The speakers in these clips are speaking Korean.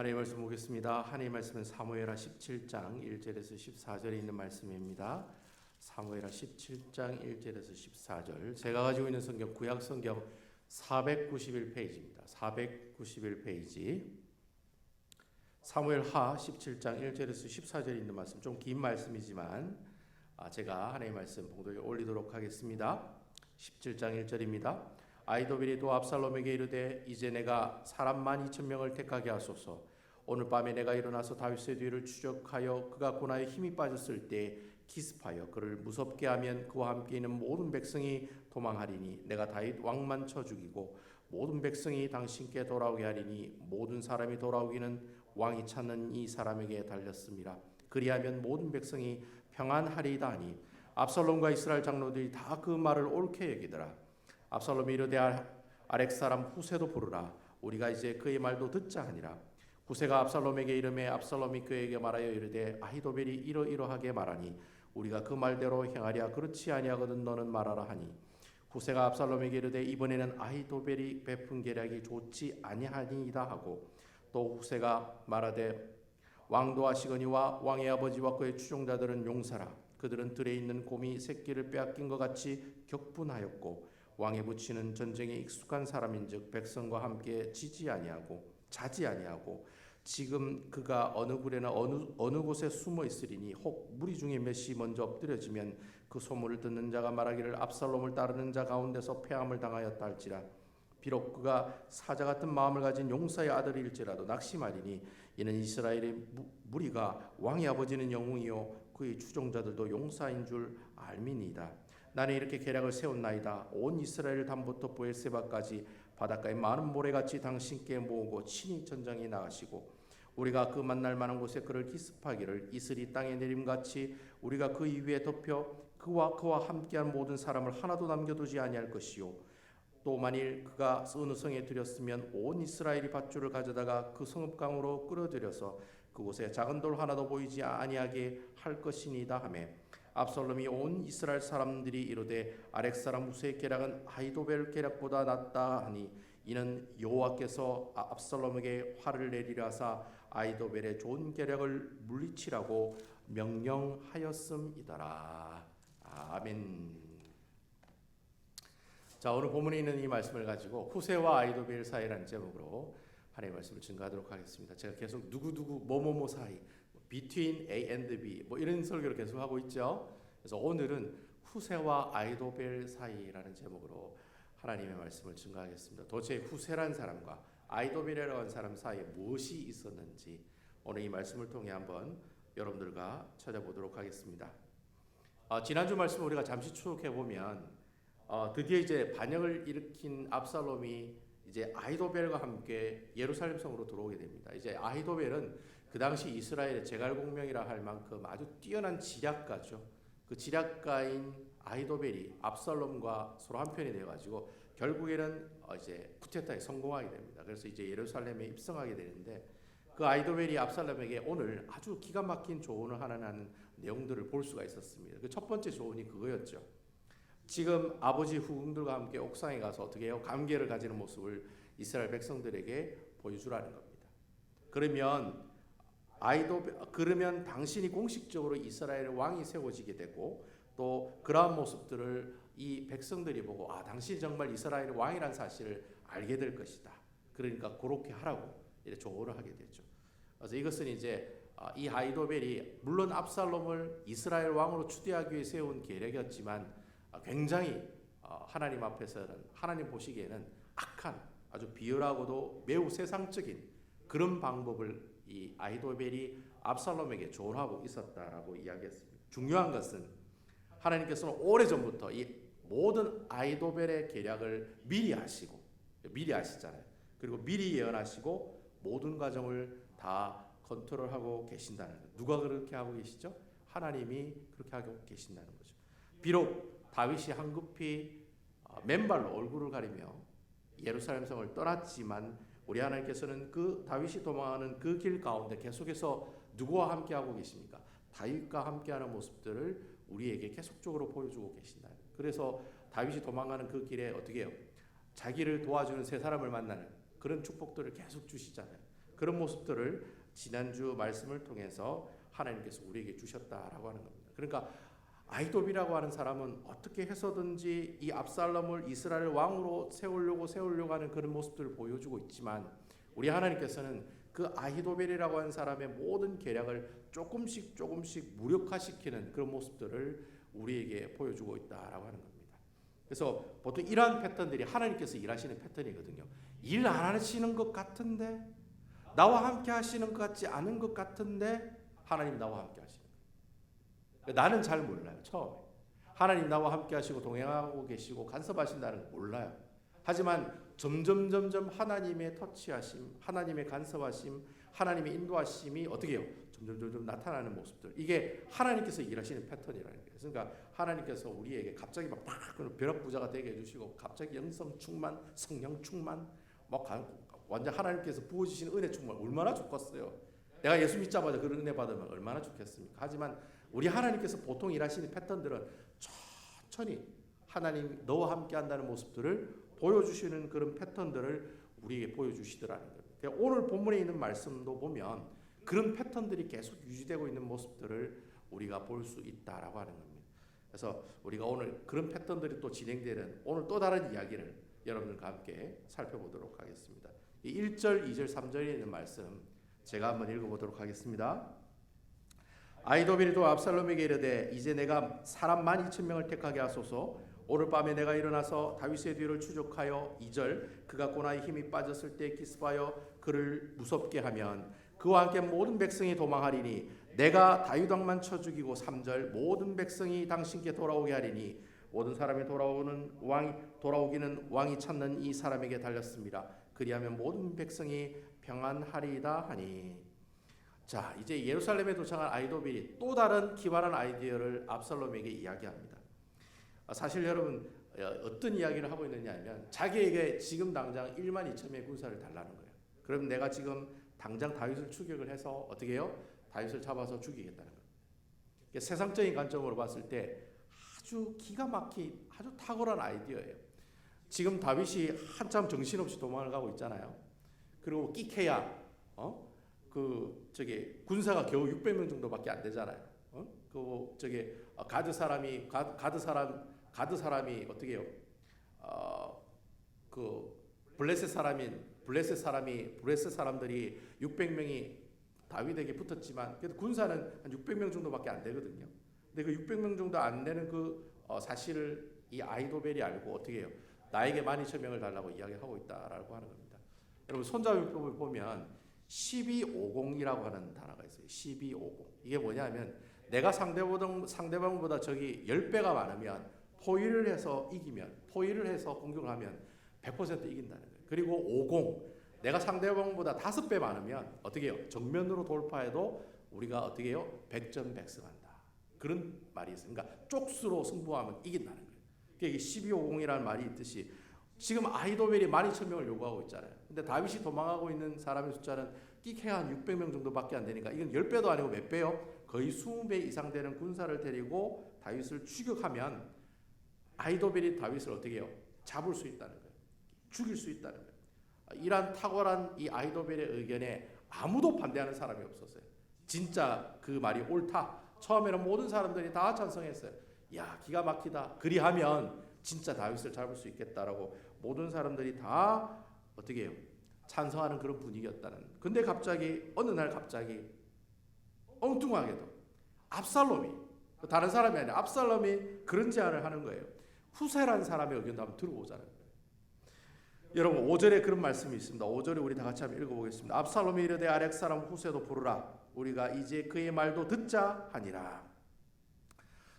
하나님의 말씀 보겠습니다. 하나님의 말씀은 사무엘하 17장 1절에서 14절에 있는 말씀입니다. 사무엘하 17장 1절에서 14절. 제가 가지고 있는 성경 구약 성경 491페이지입니다. 491페이지. 사무엘하 17장 1절에서 14절에 있는 말씀, 좀 긴 말씀이지만 제가 하나님의 말씀 봉독에 올리도록 하겠습니다. 17장 1절입니다. 아히도벨이 또 압살롬에게 이르되 이제 내가 사람 12,000명을 택하게 하소서. 오늘 밤에 내가 일어나서 다윗의 뒤를 추적하여 그가 고나에 힘이 빠졌을 때 기습하여 그를 무섭게 하면 그와 함께 있는 모든 백성이 도망하리니 내가 다윗 왕만 쳐 죽이고 모든 백성이 당신께 돌아오게 하리니 모든 사람이 돌아오기는 왕이 찾는 이 사람에게 달렸습니다. 그리하면 모든 백성이 평안하리이다 하니 압살롬과 이스라엘 장로들이 다 그 말을 옳게 여기더라. 압살롬이 이르되 아렉 사람 후세도 부르라. 우리가 이제 그의 말도 듣자 하니라. 후세가 압살롬에게 이르매 압살롬이 그에게 말하여 이르되 아히도벨이 이러이러하게 말하니 우리가 그 말대로 행하랴. 그렇지 아니하거든 너는 말하라 하니 후세가 압살롬에게 이르되 이번에는 아히도벨이 베푼 계략이 좋지 아니하니이다 하고 또 후세가 말하되 왕도 하시거니와 왕의 아버지와 그의 추종자들은 용사라. 그들은 들에 있는 곰이 새끼를 빼앗긴 것 같이 격분하였고 왕에 붙이는 전쟁에 익숙한 사람인즉 백성과 함께 자지 아니하고 지금 그가 어느 굴에나 어느 곳에 숨어 있으리니 혹 무리 중에 몇이 먼저 엎드려지면 그 소문을 듣는 자가 말하기를 압살롬을 따르는 자 가운데서 패함을 당하였다 할지라. 비록 그가 사자 같은 마음을 가진 용사의 아들일지라도 낙심하리니 이는 이스라엘의 무리가 왕의 아버지는 영웅이요 그의 추종자들도 용사인 줄 알미니이다. 나는 이렇게 계략을 세웠나이다. 온 이스라엘을 담부터 브엘세바까지 바닷가에 많은 모래같이 당신께 모으고 친히 전장에 나가시고 우리가 그 만날 만한 곳에 그를 기습하기를 이슬이 땅에 내림같이 우리가 그 이위에 덮여 그와 함께한 모든 사람을 하나도 남겨두지 아니할 것이요 또 만일 그가 어느 성에 들였으면 온 이스라엘이 밧줄을 가져다가 그 성읍강으로 끌어들여서 그곳에 작은 돌 하나도 보이지 아니하게 할 것이니이다 하며 압살롬이 온 이스라엘 사람들이 이르되 아렉 사람 후세의 계략은 아히도벨 계략보다 낫다 하니 이는 여호와께서 압살롬에게 화를 내리라 하사 아히도벨의 좋은 계략을 물리치라고 명령하였음이더라. 아멘. 자, 오늘 본문에 있는 이 말씀을 가지고 후세와 아히도벨 사이라는 제목으로 하나님의 말씀을 증거하도록 하겠습니다. 제가 계속 누구누구 뭐뭐뭐 사이 between A and B 이런 설교를 계속 하고 있죠. 그래서 오늘은 후세와 아히도벨 사이라는 제목으로 하나님의 말씀을 증거하겠습니다. 도대체 후세란 사람과 아히도벨이라고 하는 사람 사이에 무엇이 있었는지 오늘 이 말씀을 통해 한번 여러분들과 찾아보도록 하겠습니다. 지난주 말씀 우리가 잠시 추억해 보면 드디어 이제 반역을 일으킨 압살롬이 이제 아히도벨과 함께 예루살렘 성으로 들어오게 됩니다. 이제 아히도벨은 그 당시 이스라엘의 제갈공명이라 할 만큼 아주 뛰어난 지략가죠. 그 지략가인 아히도벨이 압살롬과 서로 한편이 되어가지고 결국에는 이제 쿠데타에 성공하게 됩니다. 그래서 이제 예루살렘에 입성하게 되는데 그 아히도벨이 압살롬에게 오늘 아주 기가 막힌 조언을 하는 내용들을 볼 수가 있었습니다. 그 첫 번째 조언이 그거였죠. 지금 아버지 후궁들과 함께 옥상에 가서 어떻게 해요? 감개를 가지는 모습을 이스라엘 백성들에게 보여주라는 겁니다. 그러면 당신이 공식적으로 이스라엘의 왕이 세워지게 되고 또 그러한 모습들을 이 백성들이 보고 당신이 정말 이스라엘의 왕이라는 사실을 알게 될 것이다. 그러니까 그렇게 하라고 이렇게 조언을 하게 되죠. 그래서 이것은 이제 이 아히도벨이 물론 압살롬을 이스라엘 왕으로 추대하기 위해 세운 계략이었지만 굉장히 하나님 앞에서는 하나님 보시기에는 악한 아주 비열하고도 매우 세상적인 그런 방법을 이 아히도벨이 압살롬에게 조언하고 있었다라고 이야기했습니다. 중요한 것은 하나님께서는 오래전부터 이 모든 아히도벨의 계략을 미리 아시잖아요. 그리고 미리 예언하시고 모든 과정을 다 컨트롤하고 계신다는 거예요. 누가 그렇게 하고 계시죠? 하나님이 그렇게 하고 계신다는 거죠. 비록 다윗이 황급히 맨발로 얼굴을 가리며 예루살렘 성을 떠났지만 우리 하나님께서는 그 다윗이 도망하는 그 길 가운데 계속해서 누구와 함께하고 계십니까? 다윗과 함께하는 모습들을 우리에게 계속적으로 보여주고 계신다. 그래서 다윗이 도망가는 그 길에 어떻게 해요? 자기를 도와주는 세 사람을 만나는 그런 축복들을 계속 주시잖아요. 그런 모습들을 지난주 말씀을 통해서 하나님께서 우리에게 주셨다라고 하는 겁니다. 그러니까 아히도빌이라고 하는 사람은 어떻게 해서든지 이 압살롬을 이스라엘 왕으로 세우려고 하는 그런 모습들을 보여주고 있지만 우리 하나님께서는 그 아히도빌이라고 하는 사람의 모든 계략을 조금씩 무력화시키는 그런 모습들을 우리에게 보여주고 있다라고 하는 겁니다. 그래서 보통 이러한 패턴들이 하나님께서 일하시는 패턴이거든요. 일 안 하시는 것 같은데, 나와 함께 하시는 것 같지 않은 것 같은데 하나님 나와 함께 하시는 거예요. 나는 잘 몰라요. 처음에 하나님 나와 함께 하시고 동행하고 계시고 간섭하신다는 걸 몰라요. 하지만 점점 하나님의 터치하심, 하나님의 간섭하심, 하나님의 인도하심이 어떻게 해요? 점점 나타나는 모습들. 이게 하나님께서 일하시는 패턴이라는 거예요. 그러니까 하나님께서 우리에게 갑자기 막 벼락부자가 되게 해주시고 갑자기 영성 충만, 성령 충만, 완전 하나님께서 부어주시는 은혜 충만, 얼마나 좋겠어요. 내가 예수 믿자마자 그런 은혜 받으면 얼마나 좋겠습니까? 하지만 우리 하나님께서 보통 일하시는 패턴들은 천천히 하나님 너와 함께 한다는 모습들을 보여주시는 그런 패턴들을 우리에게 보여주시더라는 거예요. 오늘 본문에 있는 말씀도 보면 그런 패턴들이 계속 유지되고 있는 모습들을 우리가 볼 수 있다라고 하는 겁니다. 그래서 우리가 오늘 그런 패턴들이 또 진행되는 오늘 또 다른 이야기를 여러분들과 함께 살펴보도록 하겠습니다. 1절, 2절, 3절에 있는 말씀 제가 한번 읽어보도록 하겠습니다. 아히도빌이 또 압살롬에게 이르되 이제 내가 사람 12,000명을 택하게 하소서. 오늘 밤에 내가 일어나서 다윗의 뒤를 추적하여 2절 그가 고나에 힘이 빠졌을 때 기습하여 그를 무섭게 하면 그와 함께 모든 백성이 도망하리니 내가 다윗 왕만 쳐 죽이고 3절 모든 백성이 당신께 돌아오게 하리니 모든 사람이 돌아오기는 왕이 찾는 이 사람에게 달렸습니다. 그리하면 모든 백성이 평안하리이다 하니. 자, 이제 예루살렘에 도착한 아히도빌이 또 다른 기발한 아이디어를 압살롬에게 이야기합니다. 사실 여러분 어떤 이야기를 하고 있느냐 하면 자기에게 지금 당장 12,000명의 군사를 달라는 거예요. 그럼 내가 지금 당장 다윗을 추격을 해서 어떻게 해요? 다윗을 잡아서 죽이겠다는 거예요. 세상적인 관점으로 봤을 때 아주 기가 막힌 아주 탁월한 아이디어예요. 지금 다윗이 한참 정신없이 도망을 가고 있잖아요. 그리고 끼케야 군사가 겨우 600명 정도밖에 안 되잖아요. 가드 사람이 어떻게 해요? 블레셋 사람들이 600명이 다윗에게 붙었지만 그래도 군사는 한 600명 정도밖에 안 되거든요. 근데 그 600명 정도 안 되는 사실을 이 아히도벨이 알고 어떻게 해요? 나에게 12,000명을 달라고 이야기하고 있다라고 하는 겁니다. 여러분 손자율법을 보면 1250이라고 하는 단어가 있어요. 1250. 이게 뭐냐면 내가 상대방보다 적이 10배가 많으면 포위를 해서 공격을 하면 100% 이긴다는 거예요. 그리고 50. 내가 상대방보다 5배 많으면 어떻게 해요? 정면으로 돌파해도 우리가 어떻게 해요? 백전백승한다. 그런 말이 있어요. 그러니까 쪽수로 승부하면 이긴다는 거예요. 그게 1250이라는 말이 있듯이 지금 아히도벨이 12,000명을 요구하고 있잖아요. 근데 다윗이 도망하고 있는 사람의 숫자는 끼케 한 600명 정도밖에 안 되니까 이건 10배도 아니고 몇 배요? 거의 20배 이상 되는 군사를 데리고 다윗을 추격하면 아히도벨이 다윗을 어떻게 해요? 잡을 수 있다는 거예요. 죽일 수 있다는 거예요. 이러한 탁월한 이 아히도벨의 의견에 아무도 반대하는 사람이 없었어요. 진짜 그 말이 옳다. 처음에는 모든 사람들이 다 찬성했어요. 야, 기가 막히다. 그리하면 진짜 다윗을 잡을 수 있겠다라고 모든 사람들이 다 어떻게 해요? 찬성하는 그런 분위기였다는. 근데 어느 날 갑자기 엉뚱하게도 압살롬이, 다른 사람이 아니라 압살롬이 그런 제안을 하는 거예요. 후세라는 사람의 의견도 한번 들어보자는 거예요. 여러분 5절에 그런 말씀이 있습니다. 5절에 우리 다 같이 한번 읽어보겠습니다. 압살롬이 이르되 아렉 사람 후세도 부르라. 우리가 이제 그의 말도 듣자 하니라.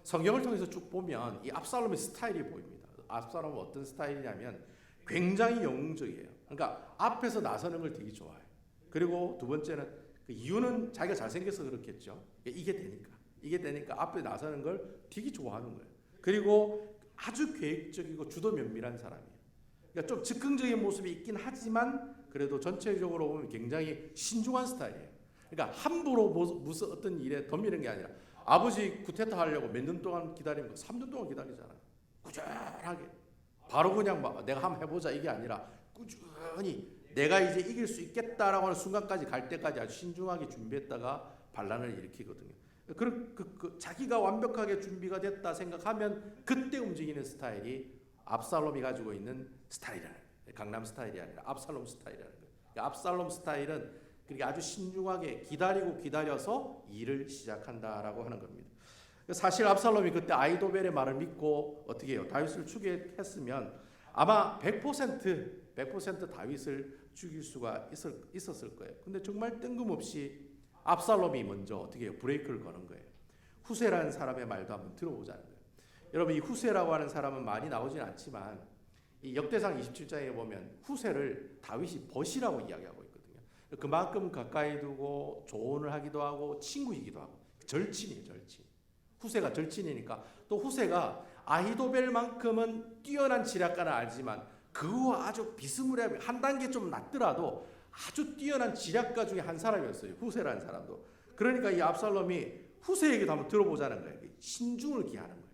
성경을 통해서 쭉 보면 이 압살롬의 스타일이 보입니다. 압살롬은 어떤 스타일이냐면 굉장히 영웅적이에요. 그러니까 앞에서 나서는 걸 되게 좋아해요. 그리고 두 번째는 그 이유는 자기가 잘생겨서 그렇겠죠. 이게 되니까 앞에 나서는 걸 되게 좋아하는 거예요. 그리고 아주 계획적이고 주도 면밀한 사람이에요. 그러니까 좀 즉흥적인 모습이 있긴 하지만 그래도 전체적으로 보면 굉장히 신중한 스타일이에요. 그러니까 함부로 무슨 어떤 일에 덤비는 게 아니라 아버지 쿠데타 하려고 몇 년 동안 기다린 거 3년 동안 기다리잖아요. 꾸준하게 바로 그냥 내가 한번 해보자 이게 아니라 꾸준히 내가 이제 이길 수 있겠다라고 하는 순간까지 갈 때까지 아주 신중하게 준비했다가 반란을 일으키거든요. 자기가 완벽하게 준비가 됐다 생각하면 그때 움직이는 스타일이 압살롬이 가지고 있는 스타일이라는 거예요. 강남 스타일이 아니라 압살롬 스타일이라는 거예요. 그러니까 압살롬 스타일은 그렇게 아주 신중하게 기다려서 일을 시작한다라고 하는 겁니다. 사실 압살롬이 그때 아이도벨의 말을 믿고 어떻게 해요? 다윗을 추격했으면 아마 100% 다윗을 죽일 수가 있었을 거예요. 근데 정말 뜬금없이 압살롬이 먼저 어떻게 해요? 브레이크를 거는 거예요. 후세라는 사람의 말도 한번 들어보자는 거예요. 여러분 이 후세라고 하는 사람은 많이 나오진 않지만 이 역대상 27장에 보면 후세를 다윗이 벗이라고 이야기하고 있거든요. 그만큼 가까이 두고 조언을 하기도 하고 친구이기도 하고 절친이에요. 절친. 후세가 절친이니까 또 후세가 아히도벨만큼은 뛰어난 지략가는 알지만 그와 아주 비스무리하게 한 단계 좀 낮더라도 아주 뛰어난 지략가 중에 한 사람이었어요. 후세라는 사람도. 그러니까 이 압살롬이 후세 얘기도 한번 들어보자는 거예요. 신중을 기하는 거예요.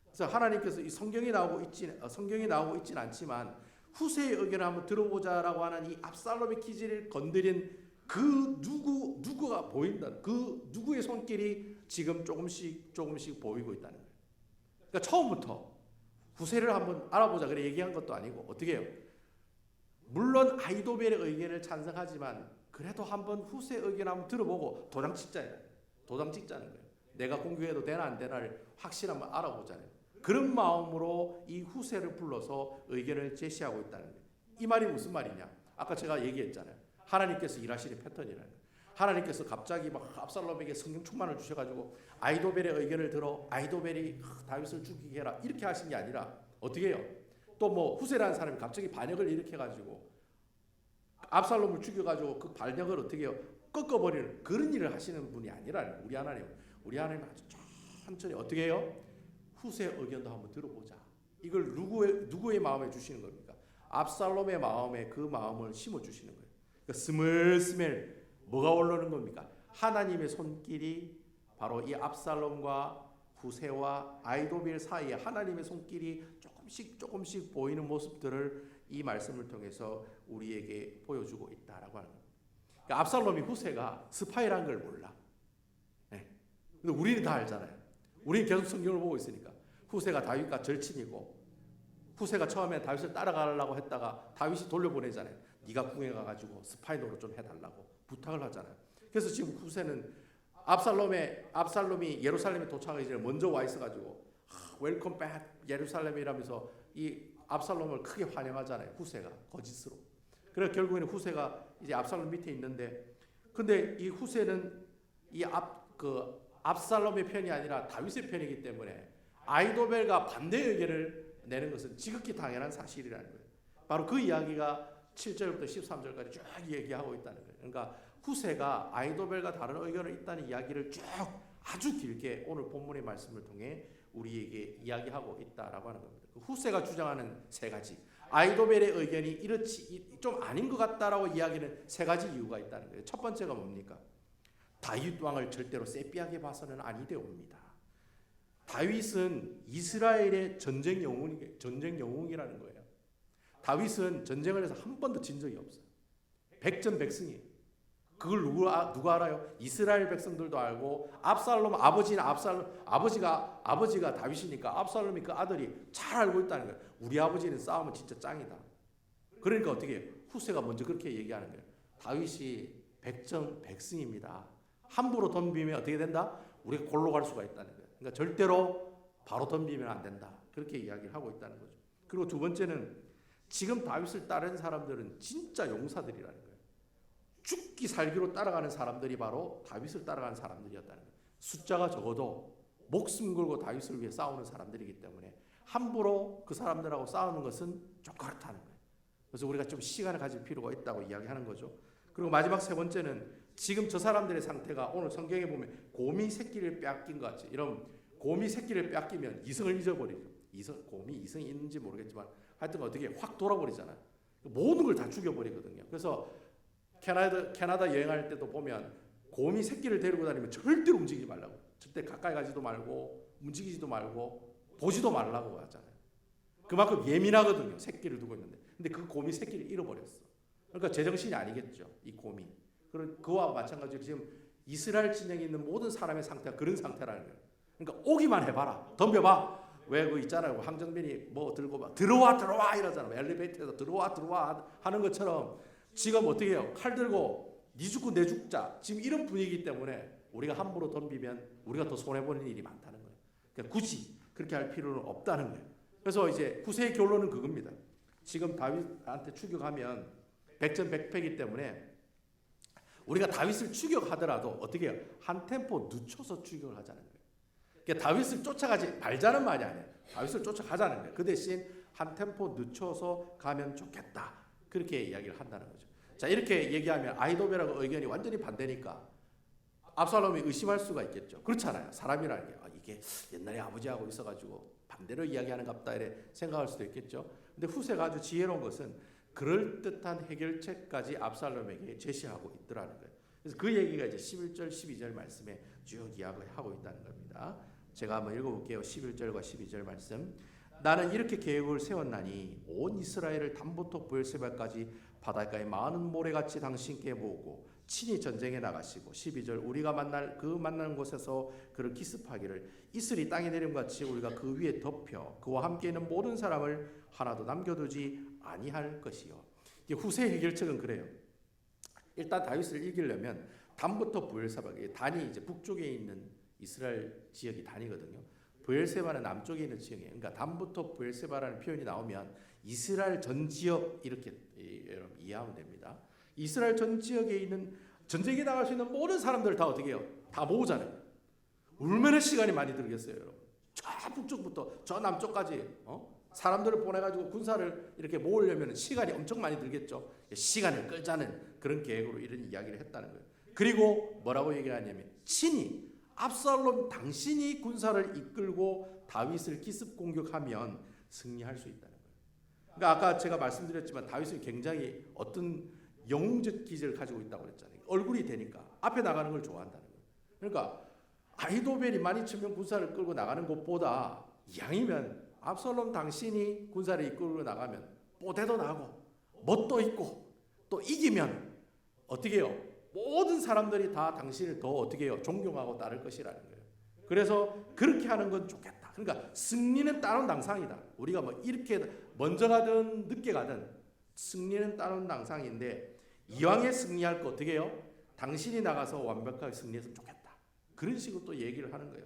그래서 하나님께서 이 성경이 나오고 있진 않지만 후세의 의견을 한번 들어보자라고 하는 이 압살롬의 기질을 건드린 그 누구가 보인다. 그 누구의 손길이 지금 조금씩 보이고 있다는 거예요. 그러니까 처음부터 후세를 한번 알아보자 그래 얘기한 것도 아니고 어떻게 해요? 물론 아히도벨의 의견을 찬성하지만 그래도 한번 후세 의견 한번 들어보고 도장 찍자는 거예요. 내가 공격해도 되나 안 되나를 확실히 한번 알아보자는 거예요. 그런 마음으로 이 후세를 불러서 의견을 제시하고 있다는 거예요. 이 말이 무슨 말이냐? 아까 제가 얘기했잖아요. 하나님께서 일하시는 패턴이라는 거예요. 하나님께서 갑자기 막 압살롬에게 성령 충만을 주셔가지고 아히도벨의 의견을 들어 아히도벨이 다윗을 죽이게 해라 이렇게 하신 게 아니라 어떻게 해요? 또 뭐 후세라는 사람이 갑자기 반역을 일으켜가지고 압살롬을 죽여가지고 그 반역을 어떻게 해요? 꺾어버리는 그런 일을 하시는 분이 아니라 우리 하나님 아주 천천히 어떻게 해요? 후세 의견도 한번 들어보자. 이걸 누구의 마음에 주시는 겁니까? 압살롬의 마음에 그 마음을 심어주시는 거예요. 그러니까 스멀스멀 뭐가 올라오는 겁니까? 하나님의 손길이 바로 이 압살롬과 후세와 아히도벨 사이에 하나님의 손길이 조금씩 보이는 모습들을 이 말씀을 통해서 우리에게 보여주고 있다라고 하는 겁니다. 그러니까 압살롬이 후세가 스파이라는 걸 몰라. 네. 근데 우리는 다 알잖아요. 우리는 계속 성경을 보고 있으니까 후세가 다윗과 절친이고 후세가 처음에 다윗을 따라가려고 했다가 다윗이 돌려보내잖아요. 네가 궁에 가가지고 스파이 노릇 좀 해달라고 부탁을 하잖아요. 그래서 지금 후세는 압살롬이 예루살렘에 도착하기 전에 먼저 와 있어가지고 웰컴 백 예루살렘이라면서 이 압살롬을 크게 환영하잖아요. 후세가 거짓으로. 그래서 결국에는 후세가 이제 압살롬 밑에 있는데, 근데 이 후세는 압살롬의 편이 아니라 다윗의 편이기 때문에 아히도벨과 반대 의견을 내는 것은 지극히 당연한 사실이라는 거예요. 바로 그 이야기가 7절부터 13절까지 쭉 얘기하고 있다는 거예요. 그러니까 후세가 아히도벨과 다른 의견을 있다는 이야기를 쭉 아주 길게 오늘 본문의 말씀을 통해 우리에게 이야기하고 있다라고 하는 겁니다. 후세가 주장하는 세 가지, 아히도벨의 의견이 이렇지 좀 아닌 것 같다라고 이야기는 세 가지 이유가 있다는 거예요. 첫 번째가 뭡니까? 다윗 왕을 절대로 세피하게 봐서는 아니되옵니다. 다윗은 이스라엘의 전쟁 영웅이라는 거예요. 다윗은 전쟁을 해서 한 번도 진 적이 없어요. 백전백승이에요. 그걸 누가 알아요? 이스라엘 백성들도 알고 압살롬 아버지가 다윗이니까 압살롬이 그 아들이 잘 알고 있다는 거예요. 우리 아버지는 싸우면 진짜 짱이다. 그러니까 어떻게 해요? 후세가 먼저 그렇게 얘기하는 거예요. 다윗이 백전백승입니다. 함부로 덤비면 어떻게 된다? 우리가 골로 갈 수가 있다는 거예요. 그러니까 절대로 바로 덤비면 안 된다. 그렇게 이야기를 하고 있다는 거죠. 그리고 두 번째는 지금 다윗을 따르는 사람들은 진짜 용사들이라는 거예요. 죽기 살기로 따라가는 사람들이 바로 다윗을 따라가는 사람들이었다는 거예요. 숫자가 적어도 목숨 걸고 다윗을 위해 싸우는 사람들이기 때문에 함부로 그 사람들하고 싸우는 것은 좀 그렇다는 거예요. 그래서 우리가 좀 시간을 가질 필요가 있다고 이야기하는 거죠. 그리고 마지막 세 번째는 지금 저 사람들의 상태가 오늘 성경에 보면 곰이 새끼를 빼앗긴 것 같이, 이런 곰이 새끼를 빼앗기면 이성을 잊어버리죠. 곰이 이성이 있는지 모르겠지만 하여튼 어떻게 확 돌아버리잖아요. 모든 걸 다 죽여버리거든요. 그래서 캐나다 여행할 때도 보면 곰이 새끼를 데리고 다니면 절대로 움직이지 말라고, 절대 가까이 가지도 말고 움직이지도 말고 보지도 말라고 하잖아요. 그만큼 예민하거든요. 새끼를 두고 있는데. 근데 그 곰이 새끼를 잃어버렸어. 그러니까 제정신이 아니겠죠. 이 곰이. 그와 마찬가지로 지금 이스라엘 진영에 있는 모든 사람의 상태가 그런 상태라는 거예요. 그러니까 오기만 해봐라. 덤벼봐. 왜 그 있잖아요. 황정민이 뭐 들고 막 들어와 이러잖아요. 엘리베이터에서 들어와 하는 것처럼 지금 어떻게 해요? 칼 들고 니 죽고 내 죽자. 지금 이런 분위기 때문에 우리가 함부로 덤비면 우리가 더 손해보는 일이 많다는 거예요. 그러니까 굳이 그렇게 할 필요는 없다는 거예요. 그래서 이제 후세의 결론은 그겁니다. 지금 다윗한테 추격하면 백전백패이기 때문에 우리가 다윗을 추격하더라도 어떻게 해요? 한 템포 늦춰서 추격을 하자는 거예요. 그러니까 다윗을 쫓아가지 말자는 말이 아니에요. 다윗을 쫓아가자는 거예요. 그 대신 한 템포 늦춰서 가면 좋겠다. 그렇게 이야기를 한다는 거죠. 자, 이렇게 얘기하면 아히도벨하고 의견이 완전히 반대니까 압살롬이 의심할 수가 있겠죠. 그렇잖아요. 사람이라는 게 이게 옛날에 아버지하고 있어가지고 반대로 이야기하는갑다 이래 생각할 수도 있겠죠. 근데 후세가 아주 지혜로운 것은 그럴듯한 해결책까지 압살롬에게 제시하고 있더라는 거예요. 그래서 그 얘기가 이제 11절, 12절 말씀에 쭉 이야기하고 있다는 겁니다. 제가 한번 읽어볼게요. 11절과 12절 말씀. 나는 이렇게 계획을 세웠나니 온 이스라엘을 단부터 브엘세바까지 바닷가에 많은 모래같이 당신께 모으고 친히 전쟁에 나가시고 12절 우리가 만나는 곳에서 그를 기습하기를 이슬이 땅에 내림같이 우리가 그 위에 덮여 그와 함께 있는 모든 사람을 하나도 남겨두지 아니할 것이요. 후세 해결책은 그래요. 일단 다윗을 이기려면 단부터 브엘세바, 단이 이제 북쪽에 있는 이스라엘 지역이 단이거든요. 브엘세바는 남쪽에 있는 지역이에요. 그러니까 단부터 브엘세바라는 표현이 나오면 이스라엘 전 지역 이렇게 여러분 이해하면 됩니다. 이스라엘 전 지역에 있는 전쟁에 나갈 수 있는 모든 사람들을 다 어떻게 해요? 다 모으잖아요. 얼마나 시간이 많이 들겠어요, 여러분. 저 북쪽부터 저 남쪽까지 사람들을 보내가지고 군사를 이렇게 모으려면 시간이 엄청 많이 들겠죠. 시간을 끌자는 그런 계획으로 이런 이야기를 했다는 거예요. 그리고 뭐라고 얘기하냐면 친히 압살롬 당신이 군사를 이끌고 다윗을 기습 공격하면 승리할 수 있다는 거예요. 그러니까 아까 제가 말씀드렸지만 다윗은 굉장히 어떤 영웅적 기질을 가지고 있다고 그랬잖아요. 얼굴이 되니까 앞에 나가는 걸 좋아한다는 거예요. 그러니까 아히도벨이 12,000명 군사를 끌고 나가는 것보다 이왕이면 압살롬 당신이 군사를 이끌고 나가면 뽀대도 나고 멋도 있고 또 이기면 어떻게 해요? 모든 사람들이 다 당신을 더 어떻게 해요? 존경하고 따를 것이라는 거예요. 그래서 그렇게 하는 건 좋겠다. 그러니까 승리는 따놓은 당상이다. 우리가 뭐 이렇게 먼저 가든 늦게 가든 승리는 따놓은 당상인데 이왕에 승리할 거 어떻게 해요? 당신이 나가서 완벽하게 승리했으면 좋겠다. 그런 식으로 또 얘기를 하는 거예요.